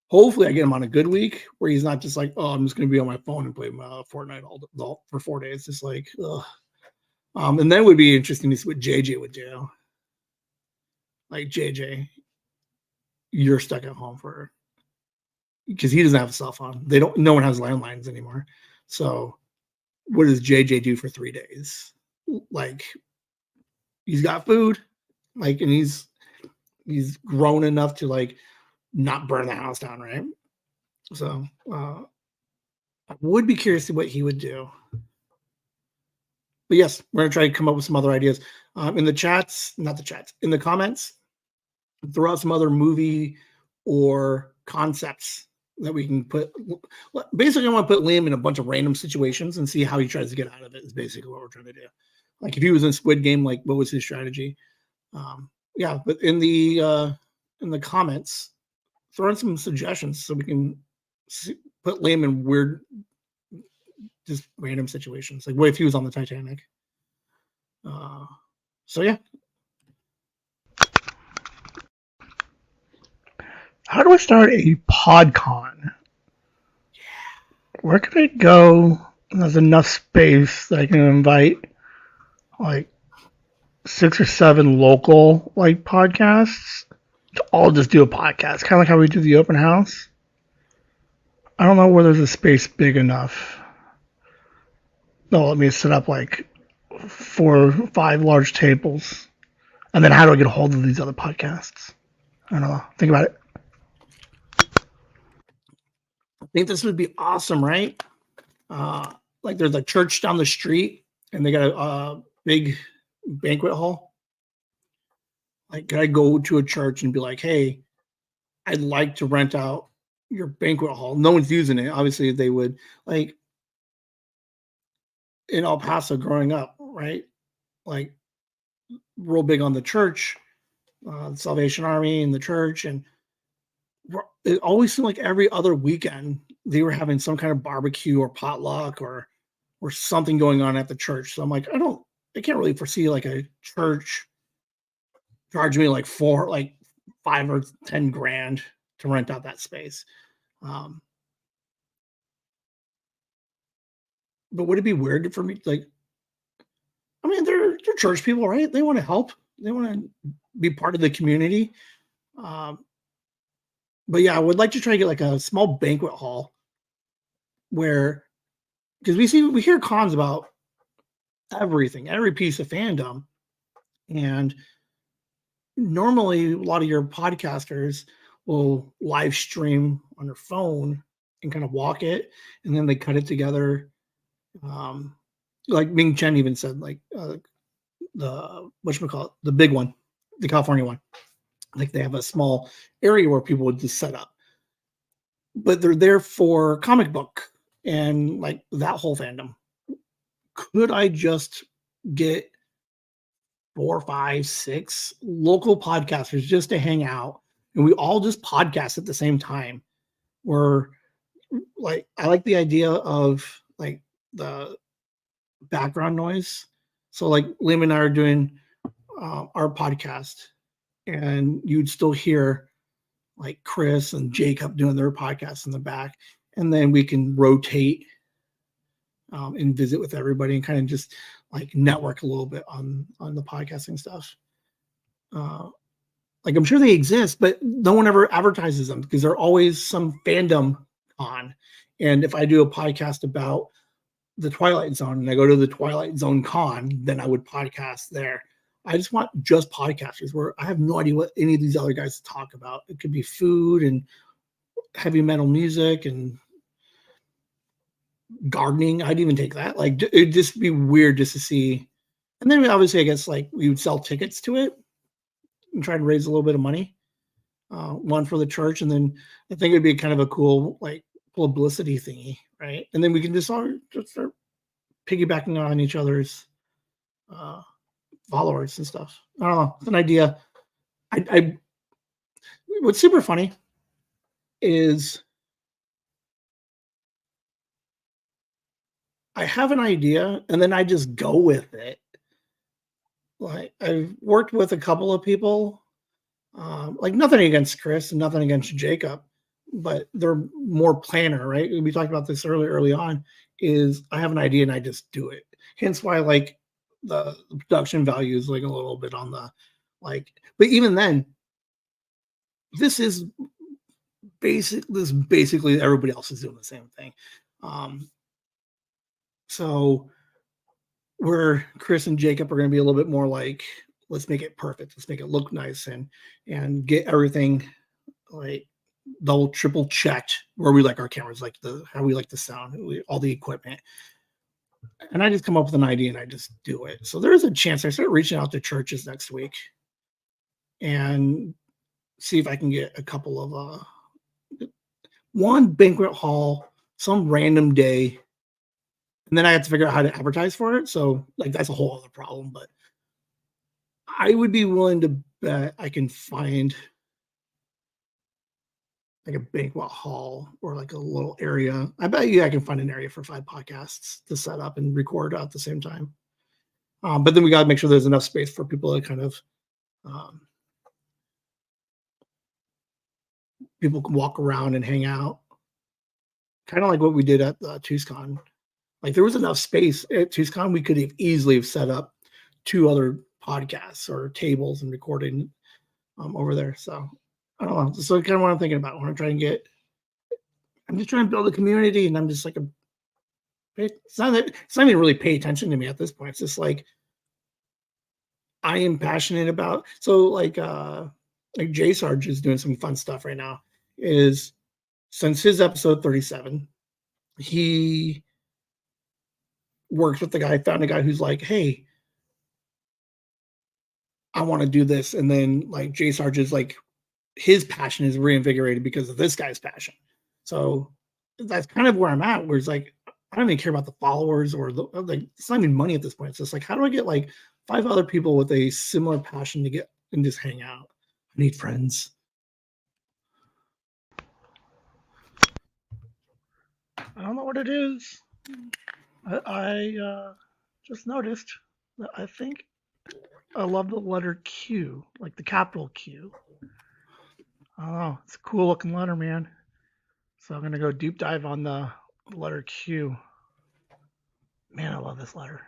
A: hopefully I get him on a good week where he's not just like, oh, I'm just going to be on my phone and play Fortnite all for 4 days. Just like, ugh. And then it would be interesting to see what JJ would do. Like, JJ, you're stuck at home because he doesn't have a cell phone. No one has landlines anymore. So what does JJ do for 3 days? Like, he's got food, like, and he's grown enough to like not burn the house down, right? So I would be curious to what he would do. But yes, we're gonna try to come up with some other ideas in the chats, not the chats, in the comments. Throw out some other movie or concepts that we can put. Basically, I want to put Liam in a bunch of random situations and see how he tries to get out of it. Is basically what we're trying to do. Like, if he was in Squid Game, like, what was his strategy? Yeah, but in the comments, throw in some suggestions so we can put Liam in weird, just random situations. Like, what if he was on the Titanic? So yeah. How do I start a PodCon? Where can I go? There's enough space that I can invite like 6 or 7 local like podcasts to all just do a podcast, kind of like how we do the open house. I don't know where there's a space big enough. They'll let me set up like 4 or 5 large tables. And then how do I get a hold of these other podcasts? I don't know. Think about it. I think this would be awesome, right? Like, there's a church down the street and they got a big banquet hall. Like, could I go to a church and be like, hey, I'd like to rent out your banquet hall. No one's using it. Obviously, they would, like, in El Paso growing up, right? Like, real big on the church, the Salvation Army and the church. And it always seemed like every other weekend they were having some kind of barbecue or potluck or something going on at the church. So I'm like, I can't really foresee like a church charge me like 5 or 10 grand to rent out that space. But would it be weird for me? Like, I mean, they're church people, right? They want to help. They want to be part of the community. But yeah, I would like to try to get like a small banquet hall where, because we hear cons about everything, every piece of fandom, and normally a lot of your podcasters will live stream on their phone and kind of walk it, and then they cut it together. Like Ming Chen even said, like the whatchamacallit, the big one, the California one, like they have a small area where people would just set up, but they're there for comic book and like that whole fandom. Could I just get 4, 5, 6 local podcasters just to hang out, and we all just podcast at the same time. Where like I like the idea of like the background noise. So like Liam and I are doing our podcast, and you'd still hear like Chris and Jacob doing their podcast in the back, and then we can rotate and visit with everybody and kind of just like network a little bit on the podcasting stuff. Uh, like I'm sure they exist, but no one ever advertises them because they're always some fandom on. And if I do a podcast about the Twilight Zone and I go to the Twilight Zone con, then I would podcast there. I just want just podcasters where I have no idea what any of these other guys talk about. It could be food and heavy metal music and gardening. I'd even take that. Like it'd just be weird just to see. And then obviously, I guess like we would sell tickets to it and try to raise a little bit of money, one for the church, and then I think it'd be kind of a cool like publicity thingy, right? And then we can just start piggybacking on each other's uh, followers and stuff. I don't know. It's an idea. I what's super funny is I have an idea and then I just go with it. Like I've worked with a couple of people, like nothing against Chris and nothing against Jacob, but they're more planner, right? We talked about this early on. Is I have an idea and I just do it. Hence why like the production value is like a little bit on the like, but even then, this is basically everybody else is doing the same thing. Um, so where Chris and Jacob are going to be a little bit more like, let's make it perfect, let's make it look nice, and get everything like double triple checked where we like our cameras, like the how we like the sound, all the equipment. And I just come up with an idea and I just do it. So there's a chance I start reaching out to churches next week and see if I can get a couple of one banquet hall, some random day, and then I have to figure out how to advertise for it. So like that's a whole other problem. But I would be willing to bet I can find like a banquet hall or like a little area. I bet you I can find an area for 5 podcasts to set up and record at the same time. But then we got to make sure there's enough space for people to kind of um, people can walk around and hang out, kind of like what we did at TuesCon. Like there was enough space at TuesCon, we could have easily have set up 2 other podcasts or tables and recording over there. So I don't know. So kind of what I'm thinking about. I want to try and get. I'm just trying to build a community, and I'm just like it's not even really pay attention to me at this point. It's just I am passionate about. So like J Sarge is doing some fun stuff right now. Is since his episode 37, he worked with the guy, found a guy who's like, hey, I want to do this. And then like J Sarge is like, his passion is reinvigorated because of this guy's passion. So that's kind of where I'm at, where it's like, I don't even care about the followers or the like, it's not even money at this point. It's just like, how do I get like 5 other people with a similar passion to get and just hang out? I need friends. I don't know what it is. I just noticed that I think I love the letter Q, like the capital Q. I don't know. It's a cool looking letter, man. So I'm going to go deep dive on the letter Q. Man, I love this letter.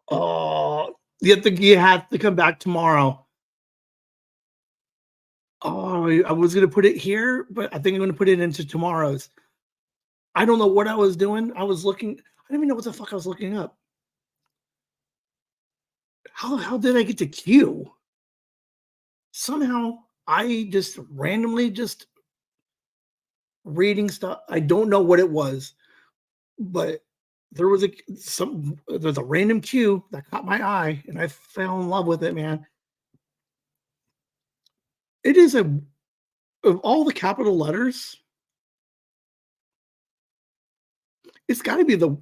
A: Oh, you have to come back tomorrow. Oh, I was going to put it here, but I think I'm going to put it into tomorrow's. I don't know what I was doing. I was looking. I don't even know what the fuck I was looking up. How did I get to Q? Somehow I just randomly just reading stuff. I don't know what it was, but there's a random Q that caught my eye, and I fell in love with it, man. It is of all the capital letters, it's got to be the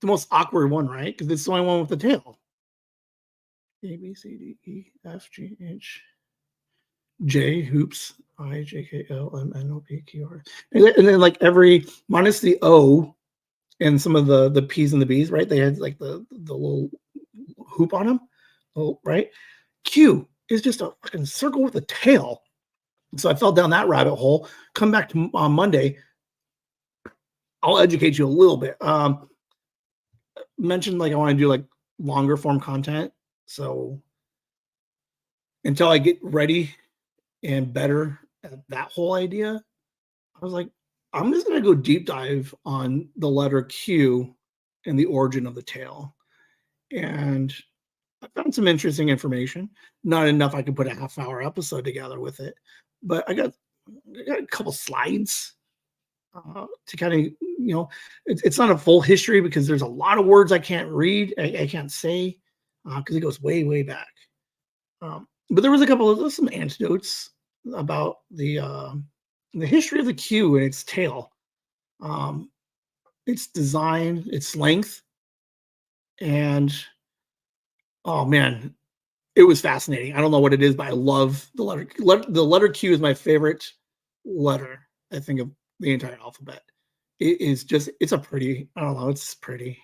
A: most awkward one, right? Because it's the only one with the tail. A, B, C, D, E, F, G, H, J, hoops, I, J, K, L, M, N, O, P, Q, R. And then like every minus the O and some of the P's and the B's, right? They had like the little hoop on them, right? Q is just a fucking circle with a tail. So I fell down that rabbit hole. Come back to on Monday. I'll educate you a little bit. Mentioned like I want to do like longer form content. So until I get ready and better at that whole idea, I was like, I'm just gonna go deep dive on the letter Q and the origin of the tail. And I found some interesting information. Not enough I could put a half-hour episode together with it, but I got a couple slides to kind of, it's not a full history because there's a lot of words I can't read, I can't say, because it goes way, way back. But there was a couple of some anecdotes about the history of the Q and its tail, um, its design, its length, and oh man, it was fascinating. I don't know what it is, but I love the letter. The letter Q is my favorite letter, I think, of the entire alphabet. It is just, it's a pretty, I don't know, it's pretty.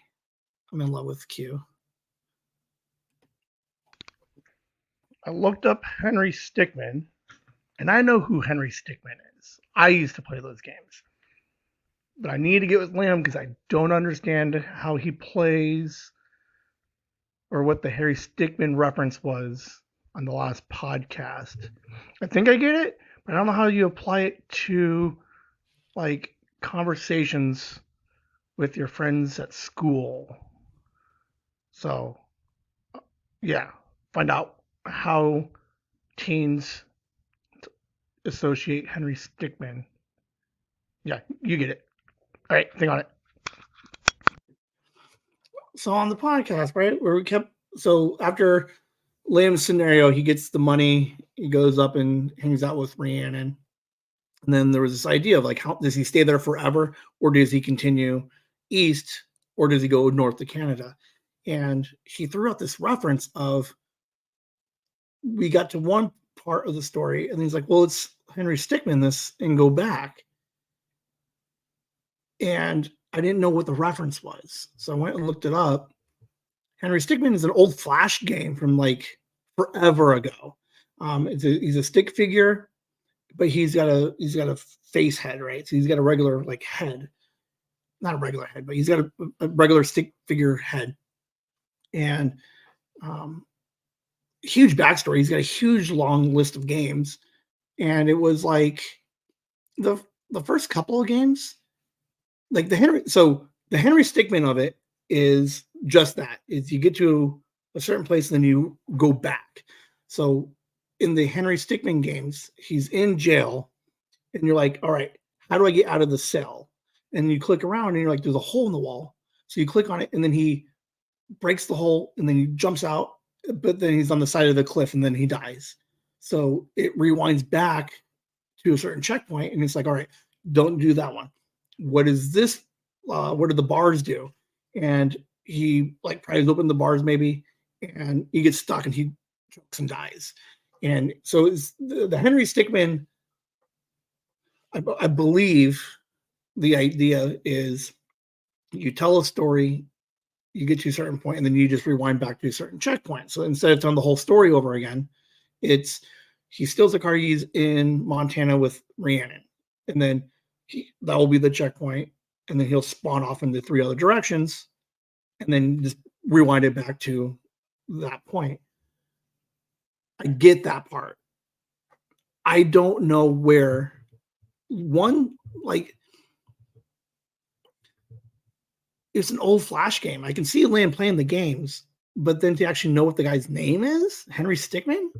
A: I'm in love with Q. I looked up Henry Stickmin, and I know who Henry Stickmin is. I used to play those games. But I need to get with Liam because I don't understand how he plays or what the Harry Stickmin reference was on the last podcast. I think I get it, but I don't know how you apply it to like conversations with your friends at school. So, yeah, find out how teens associate Henry Stickmin. Yeah, you get it. All right, think on it. So on the podcast, right, where we kept, so after Liam's scenario, he gets the money, he goes up and hangs out with Rhiannon. And then there was this idea of like, how does he stay there forever, or does he continue east, or does he go north to Canada? And he threw out this reference of, we got to one part of the story, and he's like, well, it's Henry Stickmin this and go back. And I didn't know what the reference was. So I went and looked it up. Henry Stickmin is an old Flash game from like forever ago. He's a stick figure, but he's got a face head, right? So he's got a regular like head, not a regular head, but he's got a regular stick figure head, and huge backstory. He's got a huge long list of games, and it was like the first couple of games, like the Henry. So the Henry Stickmin of it is just that: is you get to a certain place and then you go back. So in the Henry Stickmin games, he's in jail, and you're like, all right, how do I get out of the cell? And you click around, and you're like, there's a hole in the wall. So you click on it, and then he breaks the hole, and then he jumps out, but then he's on the side of the cliff, and then he dies. So it rewinds back to a certain checkpoint, and it's like, all right, don't do that one. What is this? What do the bars do? And he like pries open the bars maybe, and he gets stuck, and he chokes and dies. And so it's the Henry Stickmin. I believe the idea is you tell a story, you get to a certain point, and then you just rewind back to a certain checkpoint. So instead of telling the whole story over again, it's he steals the car he's in Montana with Rhiannon, and then that will be the checkpoint, and then he'll spawn off into three other directions, and then just rewind it back to that point. I get that part. I don't know where one like it's an old Flash game. I can see Liam playing the games, but then to actually know what the guy's name is, Henry Stickmin,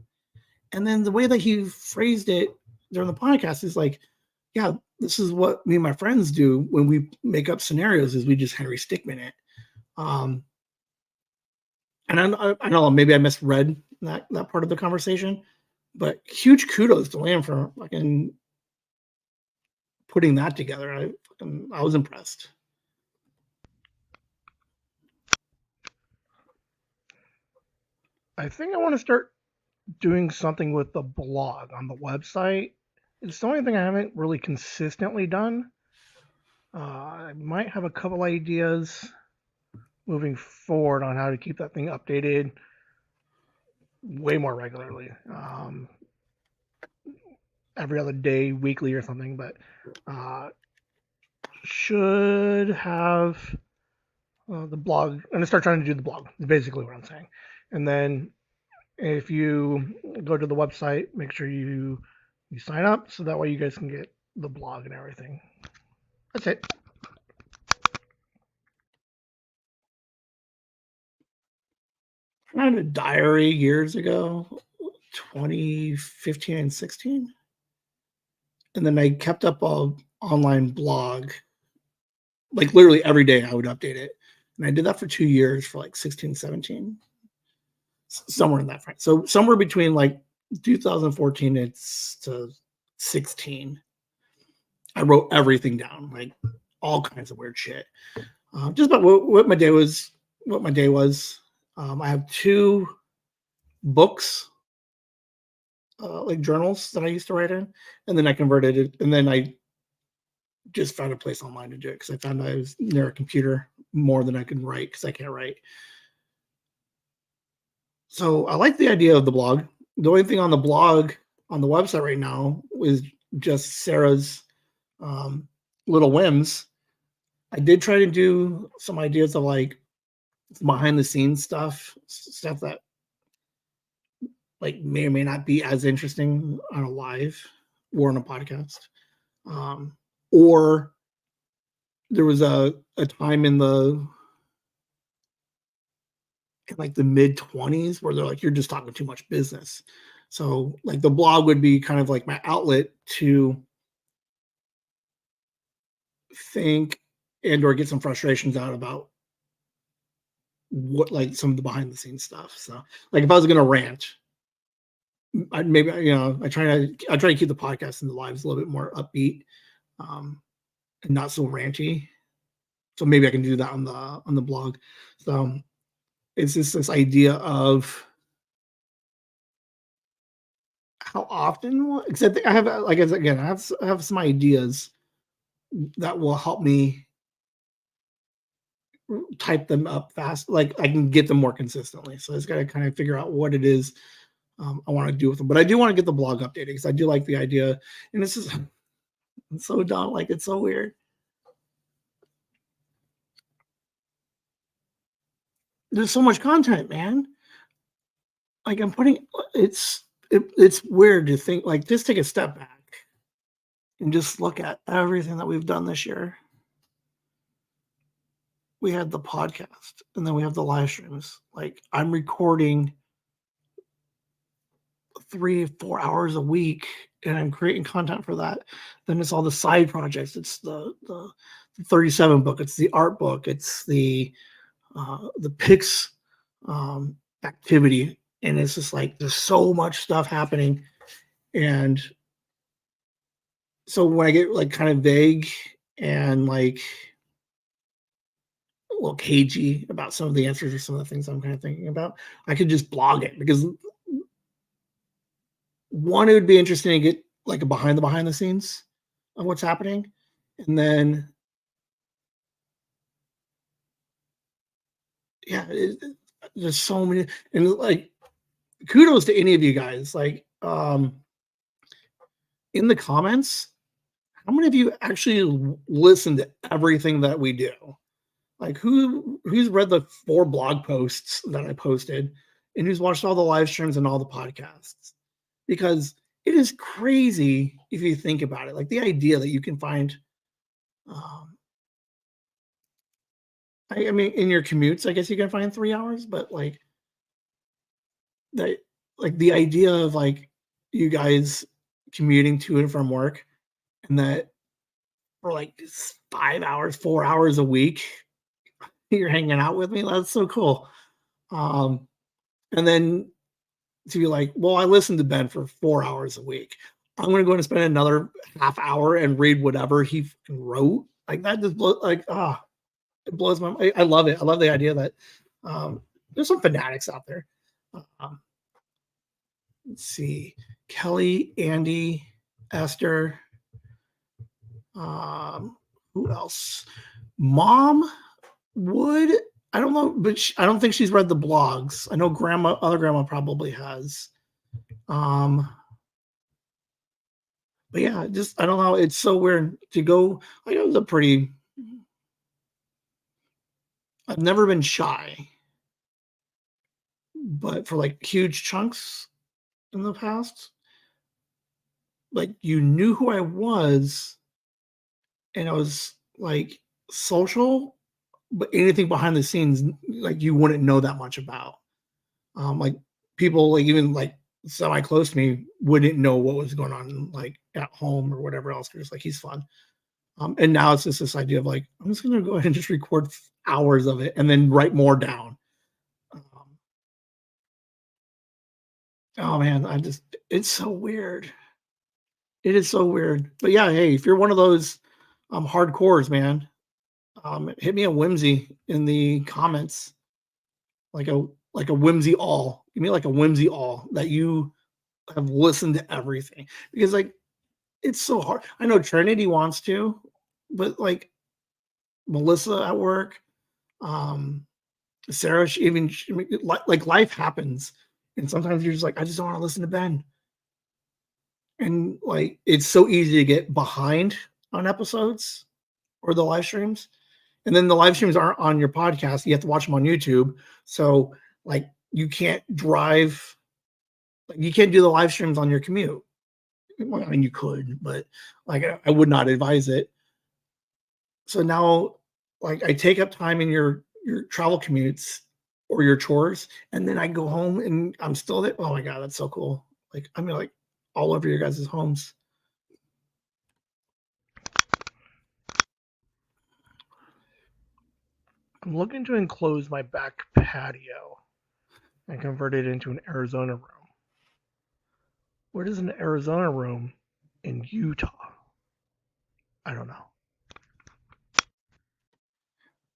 A: and then the way that he phrased it during the podcast is like, yeah, this is what me and my friends do when we make up scenarios is we just Henry Stickmin it. And I know maybe I misread that part of the conversation, but huge kudos to Liam for fucking putting that together. I was impressed. I think I want to start doing something with the blog on the website. It's the only thing I haven't really consistently done. I might have a couple ideas moving forward on how to keep that thing updated way more regularly, every other day, weekly or something. But uh, should have the blog. I'm gonna start trying to do the blog. Is basically what I'm saying. And then if you go to the website, make sure you sign up so that way you guys can get the blog and everything. That's it. I had a diary years ago, 2015 and 16. And then I kept up a online blog. Like literally every day I would update it. And I did that for 2 years for like 16, 17. Somewhere in that frame. So somewhere between like 2014 to 16, I wrote everything down, like all kinds of weird shit. Just about what my day was. What my day was. I have 2 books, like journals that I used to write in, and then I converted it, and then I just found a place online to do it because I found I was near a computer more than I could write because I can't write. So I like the idea of the blog. The only thing on the blog on the website right now is just Sarah's um, little whims. I did try to do some ideas of like behind the scenes stuff that like may or may not be as interesting on a live or on a podcast. Um, or there was a time in like the mid 20s where they're like, you're just talking too much business. So like the blog would be kind of like my outlet to think and or get some frustrations out about what like some of the behind the scenes stuff. So like if I was gonna rant, I'd maybe I try to keep the podcast and the lives a little bit more upbeat, and not so ranty. So maybe I can do that on the blog. So it's just this idea of how often, except I have like again I have some ideas that will help me type them up fast. Like I can get them more consistently. So I just got to kind of figure out what it is I want to do with them. But I do want to get the blog updated because I do like the idea. And this is it's so dumb. Like it's so weird. There's so much content, man. Like I'm putting it's weird to think like just take a step back and just look at everything that we've done this year. We had the podcast and then we have the live streams. Like I'm recording 3-4 hours a week and I'm creating content for that. Then it's all the side projects. It's the 37 book. It's the art book. It's the Pix activity. And it's just like there's so much stuff happening. And so when I get like kind of vague and like a little cagey about some of the answers or some of the things I'm kind of thinking about, I could just blog it because one, it would be interesting to get like a behind the scenes of what's happening. And then, yeah, there's so many, and like, kudos to any of you guys. Like, in the comments, how many of you actually listen to everything that we do? Like, who's read the 4 blog posts that I posted, and who's watched all the live streams and all the podcasts? Because it is crazy if you think about it. Like the idea that you can find, I mean, in your commutes, I guess you can find 3 hours, but like that, like the idea of like you guys commuting to and from work, and that for like 5 hours, 4 hours a week, you're hanging out with me. That's so cool. Um, and then to be like, well, I listened to Ben for 4 hours a week. I'm going to go and spend another half hour and read whatever he wrote. Like that just like it blows my mind. I love it. I love the idea that there's some fanatics out there. Um, let's see, Kelly, Andy, Esther. Who else? Mom would. I don't know, but I don't think she's read the blogs. I know other grandma probably has. But yeah, just I don't know. It's so weird to go. Like, it was a pretty. I've never been shy, but for like huge chunks in the past, like you knew who I was, and I was like social, but anything behind the scenes, like you wouldn't know that much about. Like people, like even like semi close to me, wouldn't know what was going on, like at home or whatever else. Because like he's fun. And now it's just this idea of like I'm just gonna go ahead and just record hours of it and then write more down. Oh man, it's so weird. It is so weird. But yeah, hey, if you're one of those hardcores, man, hit me a whimsy in the comments, like a whimsy all. Give me like a whimsy all that you have listened to everything because like it's so hard. I know Trinity wants to, but like Melissa at work, um, Sarah, like life happens, and sometimes you're just like, I just don't want to listen to Ben. And like it's so easy to get behind on episodes or the live streams. And then the live streams aren't on your podcast. You have to watch them on YouTube. So like you can't drive, like you can't do the live streams on your commute. Well, I mean you could, but like I would not advise it. So now like I take up time in your travel commutes or your chores, and then I go home and I'm still there. Oh my god, that's so cool. Like I mean like all over your guys' homes.
C: I'm looking to enclose my back patio and convert it into an Arizona room. What is an Arizona room in Utah? I don't know.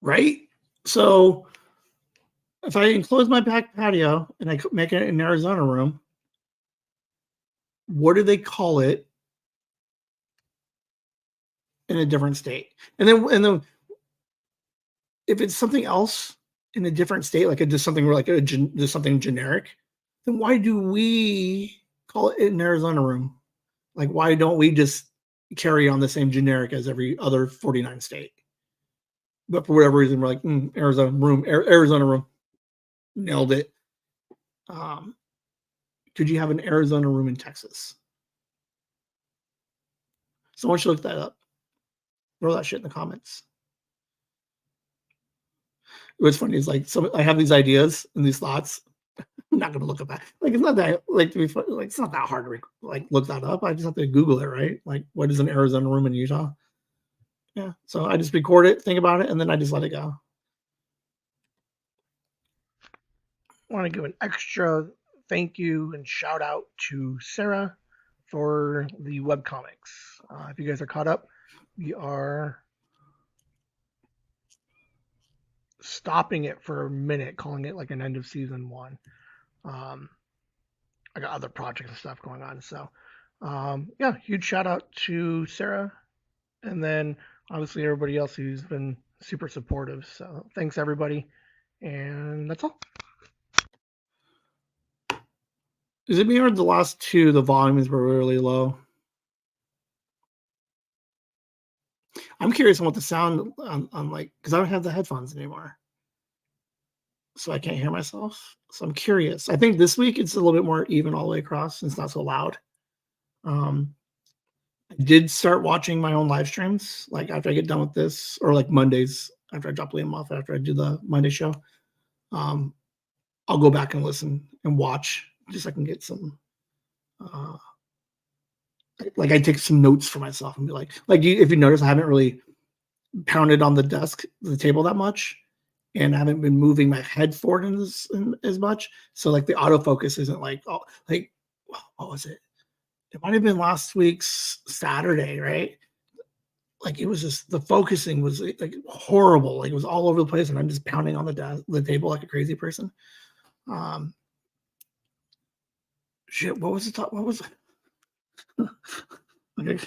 A: Right? So if I enclose my back patio and I make it an Arizona room, what do they call it in a different state? And then if it's something else in a different state, like just something like just something generic, then why do we call it an Arizona room? Like why don't we just carry on the same generic as every other 49 state? But for whatever reason, we're like Arizona room, Arizona room, nailed it. Um, could you have an Arizona room in Texas? Someone should look that up. Throw that shit in the comments. What's funny is like I have these ideas and these thoughts. I'm not gonna look at that. Like it's not that like to be funny, like it's not that hard to like look that up. I just have to Google it, right? Like what is an Arizona room in Utah? Yeah. So I just record it, think about it, and then I just let it go.
C: I want to give an extra thank you and shout out to Sarah for the webcomics. If you guys are caught up, we are stopping it for a minute, calling it like an end of season one. I got other projects and stuff going on. So, yeah, huge shout out to Sarah. And then obviously everybody else who's been super supportive. So, thanks everybody. And that's all.
A: Is it me or the last two, the volumes were really low? I'm curious on what the sound on like, because I don't have the headphones anymore. So I can't hear myself. So I'm curious. I think this week it's a little bit more even all the way across. And it's not so loud. I did start watching my own live streams, like after I get done with this, or like Mondays after I drop Liam off after I do the Monday show. Um, I'll go back and listen and watch just so I can get some. Like I take some notes for myself and be like if you notice, I haven't really pounded on the table that much, and I haven't been moving my head forward as much. So like the autofocus isn't like like what was it? It might have been last week's Saturday, right? Like it was just the focusing was like horrible. Like it was all over the place, and I'm just pounding on the table like a crazy person. shit. What was the top? What was okay?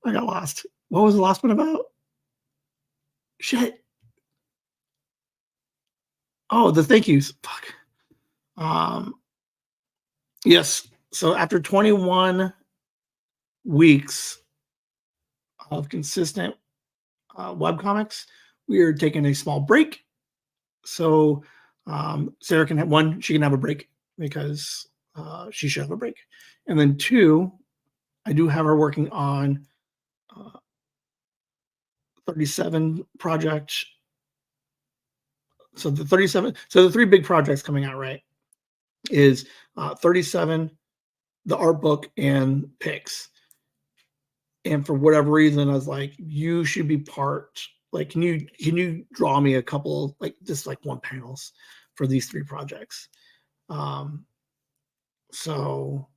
A: I got lost. What was the last one about? Shit. Oh, the thank yous. Fuck. Yes. So after 21 weeks of consistent webcomics, we are taking a small break. So Sarah can have one, she can have a break because she should have a break. And then two, I do have her working on 37 projects. So the 37, so the three big projects coming out, right, is 37, the art book, and Pix. And for whatever reason, I was like, you should be part. Like, can you draw me a couple, like just like one panels for these three projects? So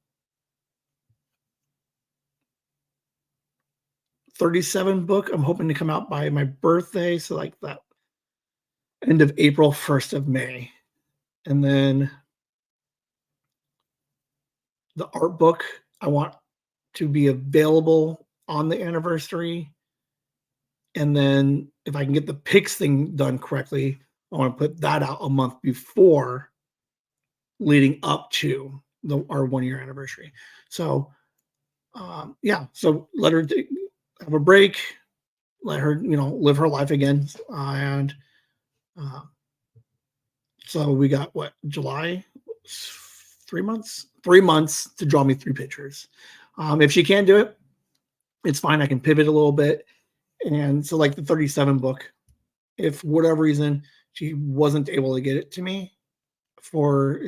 A: 37 book, I'm hoping to come out by my birthday, so like that end of April, 1st of May. And then the art book, I want to be available on the anniversary. And then if I can get the Pix thing done correctly, I want to put that out a month before, leading up to our 1 year anniversary. So yeah, so let her have a break, let her, live her life again. And so we got what, July, 3 months to draw me 3 pictures. If she can't do it, it's fine. I can pivot a little bit. And so like the 37 book, if for whatever reason she wasn't able to get it to me,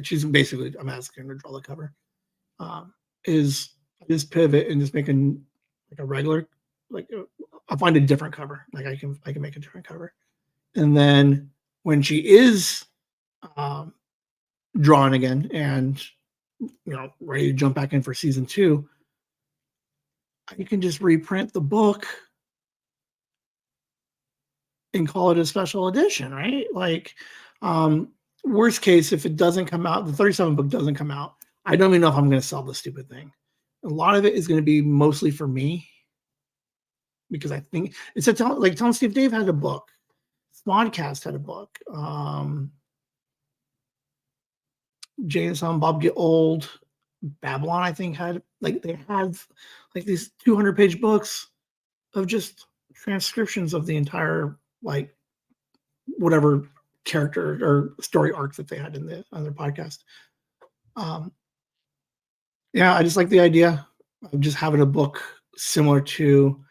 A: she's basically, I'm asking her to draw the cover, is just pivot and just making like a regular, like I'll find a different cover. Like I can make a different cover. And then when she is drawn again and ready to jump back in for season 2, I can just reprint the book and call it a special edition, right? Like, worst case, if it doesn't come out, the 37 book doesn't come out, I don't even know if I'm going to sell this stupid thing. A lot of it is going to be mostly for me because I think it's like Tom Steve Dave had a book, Smodcast had a book, James and Bob Get Old, Babylon, I think had they have like these 200-page books of just transcriptions of the entire like whatever character or story arc that they had on their podcast. Yeah, I just like the idea of just having a book similar to,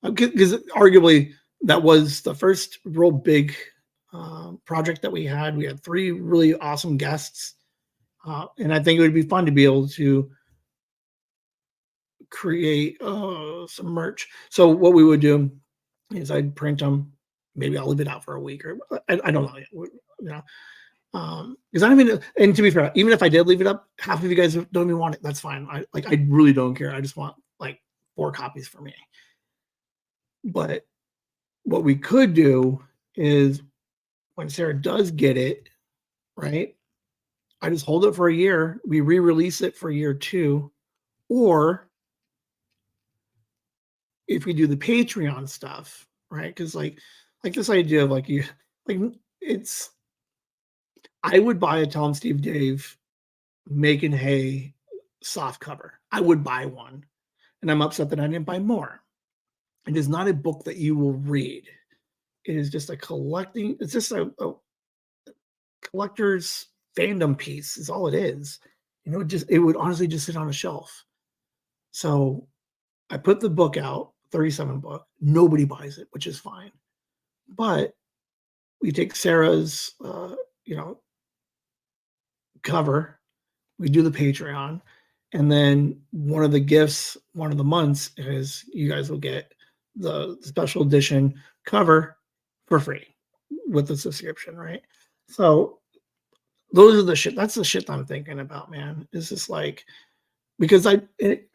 A: because arguably that was the first real big project that we had. We had 3 really awesome guests, and I think it would be fun to be able to create some merch. So what we would do is I'd print them. Maybe I'll leave it out for a week, or I don't know yet. Because I don't even, and to be fair, even if I did leave it up, half of you guys don't even want it. That's fine. I really don't care. I just want like 4 copies for me. But what we could do is when Sarah does get it, right? I just hold it for a year. We re-release it for year 2, or if we do the Patreon stuff, right? Because like this idea of like it's. I would buy a Tom Steve Dave Making Hay soft cover. I would buy one, and I'm upset that I didn't buy more. It is not a book that you will read. It is just it's just a collector's fandom piece is all it is. It would honestly just sit on a shelf. So I put the book out, 37 book. Nobody buys it, which is fine. But we take Sarah's, cover, we do the Patreon, and then one of the gifts, one of the months is you guys will get the special edition cover for free with the subscription, right? So those are that's the shit I'm thinking about, man. It's just like, because it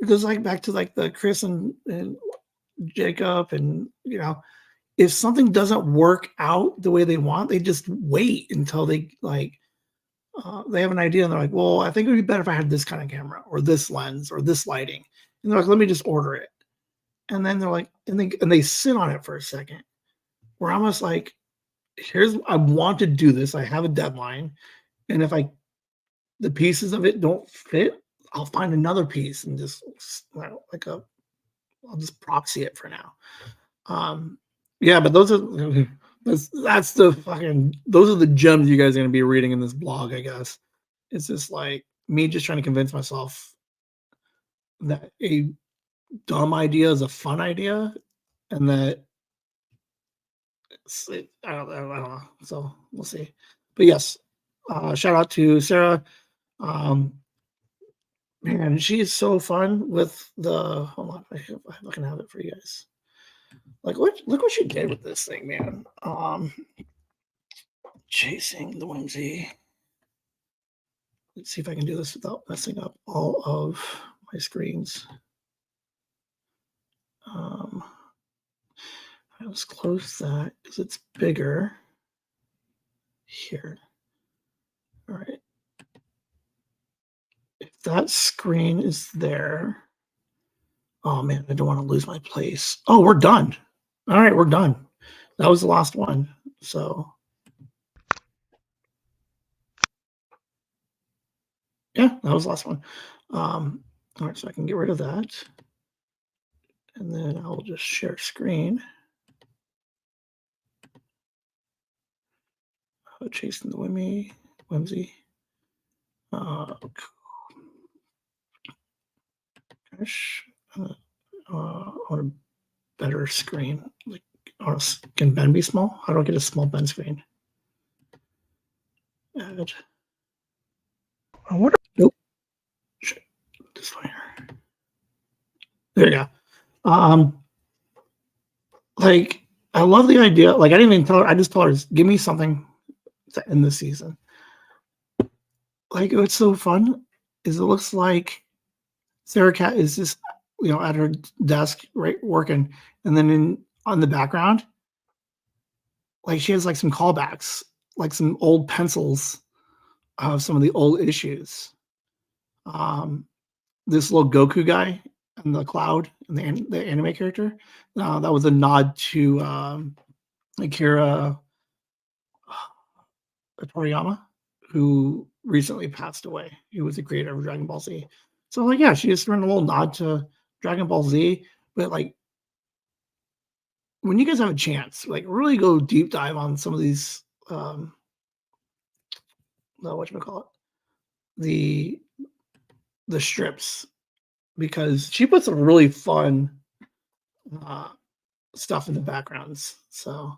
A: goes like back to like the Chris and Jacob, and if something doesn't work out the way they want, they just wait until they like they have an idea and they're like, well, I think it would be better if I had this kind of camera or this lens or this lighting. And they're like, let me just order it. And then they're like, and they sit on it for a second. Where I'm almost like, I want to do this. I have a deadline. And if the pieces of it don't fit, I'll find another piece and just I'll just proxy it for now. Yeah, but those are that's the fucking those are the gems you guys are gonna be reading in this blog, I guess. It's just like me just trying to convince myself that a dumb idea is a fun idea, and that I don't know. So we'll see. But yes, shout out to Sarah. Man, she is so fun with the. Hold on, I can have it for you guys. Like, look what she did with this thing, man. Chasing the Whimsy. Let's see if I can do this without messing up all of my screens. Let's close that because it's bigger here. All right. If that screen is there, oh man, I don't want to lose my place. Oh, we're done. All right, we're done. That was the last one. So yeah, that was the last one. All right, so I can get rid of that. And then I'll just share screen. Chasing the Whimsy. Gosh, I want a better screen. Like, can Ben be small? How do I get a small Ben screen? Add. Nope. This fire. There you go. Like, I love the idea. Like, I didn't even tell her. I just told her, give me something to end the season. Like, what's so fun is it looks like Sarah Cat is just, at her desk, right, working, and then on the background, like she has like some callbacks, like some old pencils of some of the old issues. This little Goku guy in the cloud and the anime character, that was a nod to Akira Toriyama, who recently passed away. He was the creator of Dragon Ball Z. So, like, yeah, she just ran a little nod to Dragon Ball Z, but like, when you guys have a chance, like, really go deep dive on some of these, whatchamacallit, the strips, because she puts some really fun stuff in the backgrounds. So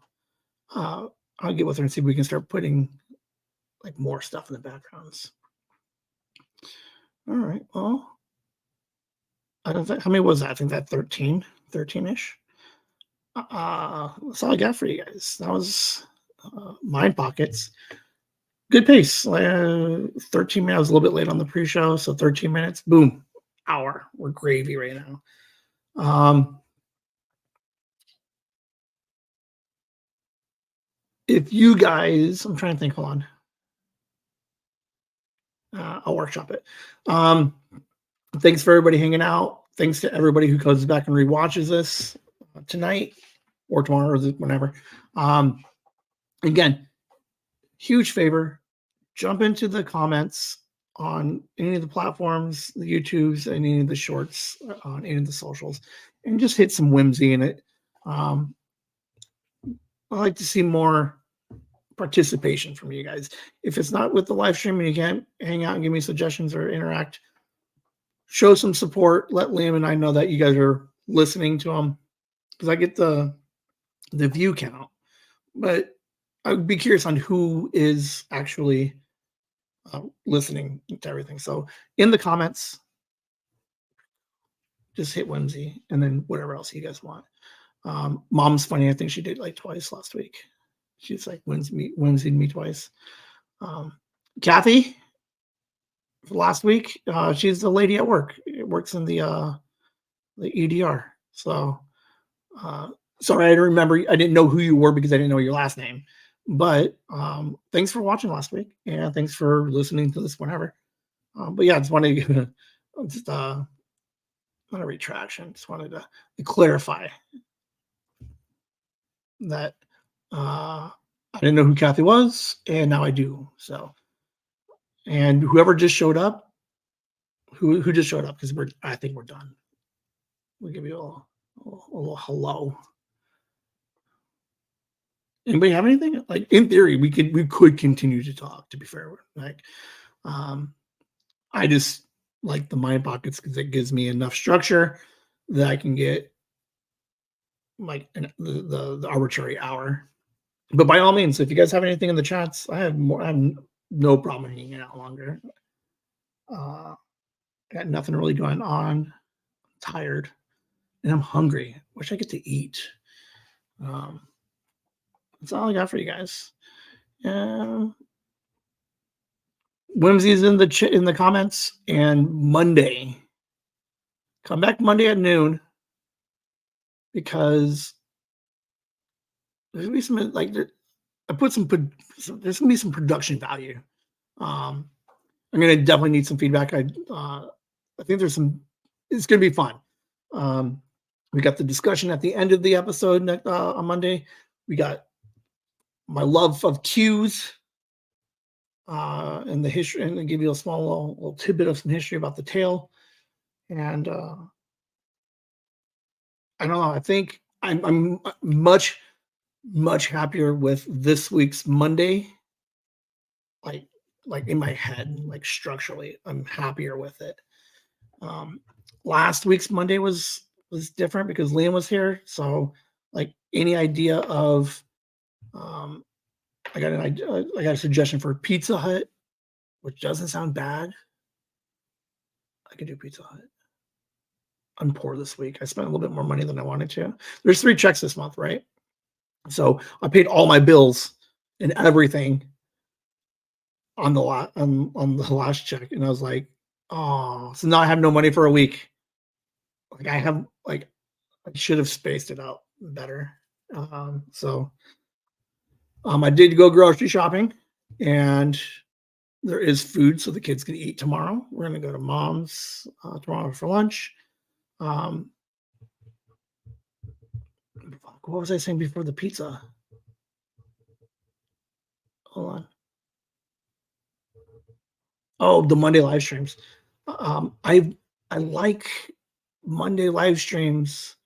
A: I'll get with her and see if we can start putting like more stuff in the backgrounds. All right. Well, I don't think, how many was that? I think that 13-ish. That's all I got for you guys. That was Mind Pockets. Good pace. 13 minutes. I was a little bit late on the pre-show, so 13 minutes. Boom. Hour. We're gravy right now. If you guys, I'm trying to think. Hold on. I'll workshop it. Thanks for everybody hanging out. Thanks to everybody who goes back and rewatches this tonight or tomorrow or whenever. Again, huge favor. Jump into the comments on any of the platforms, the YouTubes, and any of the shorts on any of the socials, and just hit some whimsy in it. I like to see more participation from you guys. If it's not with the live stream and you can't hang out and give me suggestions or interact, show some support. Let Liam and I know that you guys are listening to them, because I get the view count, but I'd be curious on who is actually listening to everything. So in the comments, just hit whimsy and then whatever else you guys want. Mom's funny. I think she did like twice last week. She's like whimsied me twice. Kathy, last week, she's the lady at work. It works in the EDR. So sorry, I don't remember. I didn't know who you were because I didn't know your last name. But thanks for watching last week, and thanks for listening to this whenever. But yeah, I just wanted to give just not a retraction. Just wanted to clarify that I didn't know who Kathy was, and now I do. So, and whoever just showed up, who just showed up, because I think we're done. We'll give you a little hello. Anybody have anything? Like, in theory, we could continue to talk. To be fair, like, I just like the mind pockets because it gives me enough structure that I can get like the arbitrary hour. But by all means, if you guys have anything in the chats, I have no problem hanging out longer. Got nothing really going on. I'm tired and I'm hungry. Wish I get to eat. That's all I got for you guys. Whimsy's in the comments, and Monday. Come back Monday at noon because there's gonna be some like I put some there's gonna be some production value. I'm gonna definitely need some feedback. I think there's some. It's gonna be fun. We got the discussion at the end of the episode on Monday. We got my love of cues and the history, and give you a small little tidbit of some history about the tale. And I don't know. I think I'm much happier with this week's Monday. Like in my head, like structurally, I'm happier with it. Last week's Monday was different because Liam was here. So like any idea of, I got a suggestion for Pizza Hut, which doesn't sound bad. I could do Pizza Hut. I'm poor this week. I spent a little bit more money than I wanted to. There's 3 checks this month, right? So I paid all my bills and everything on the last check, and I was like, oh, so now I have no money for a week. Like I should have spaced it out better. So I did go grocery shopping, and there is food so the kids can eat tomorrow. We're gonna go to Mom's tomorrow for lunch. What was I saying before the pizza? Hold on. Oh, the Monday live streams. I like Monday live streams,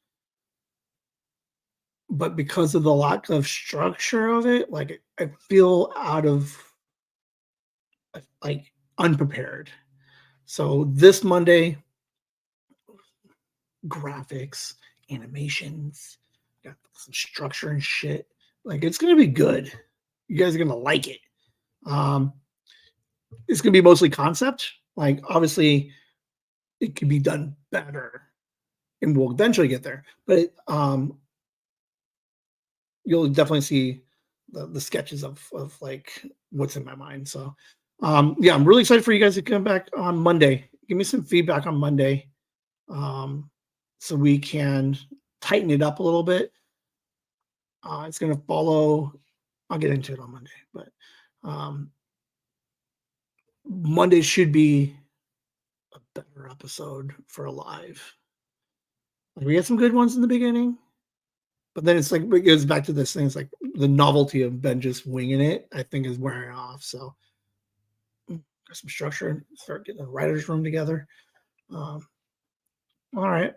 A: but because of the lack of structure of it, like I feel out of like unprepared. So this Monday, graphics, animations, got some structure and shit. Like it's gonna be good. You guys are gonna like it. It's gonna be mostly concept. Like obviously, it could be done better, and we'll eventually get there. But you'll definitely see the sketches of like what's in my mind. So yeah, I'm really excited for you guys to come back on Monday. Give me some feedback on Monday, so we can tighten it up a little bit. It's going to follow. I'll get into it on Monday, but Monday should be a better episode for a live. Like we had some good ones in the beginning, but then it's like it goes back to this thing. It's like the novelty of Ben just winging it, I think, is wearing off. So got some structure and start getting a writer's room together. All right.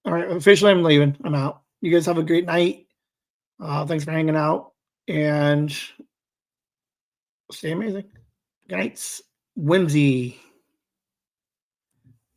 A: Officially, I'm leaving. I'm out. You guys have a great night. Thanks for hanging out and stay amazing. Good night. Whimsy.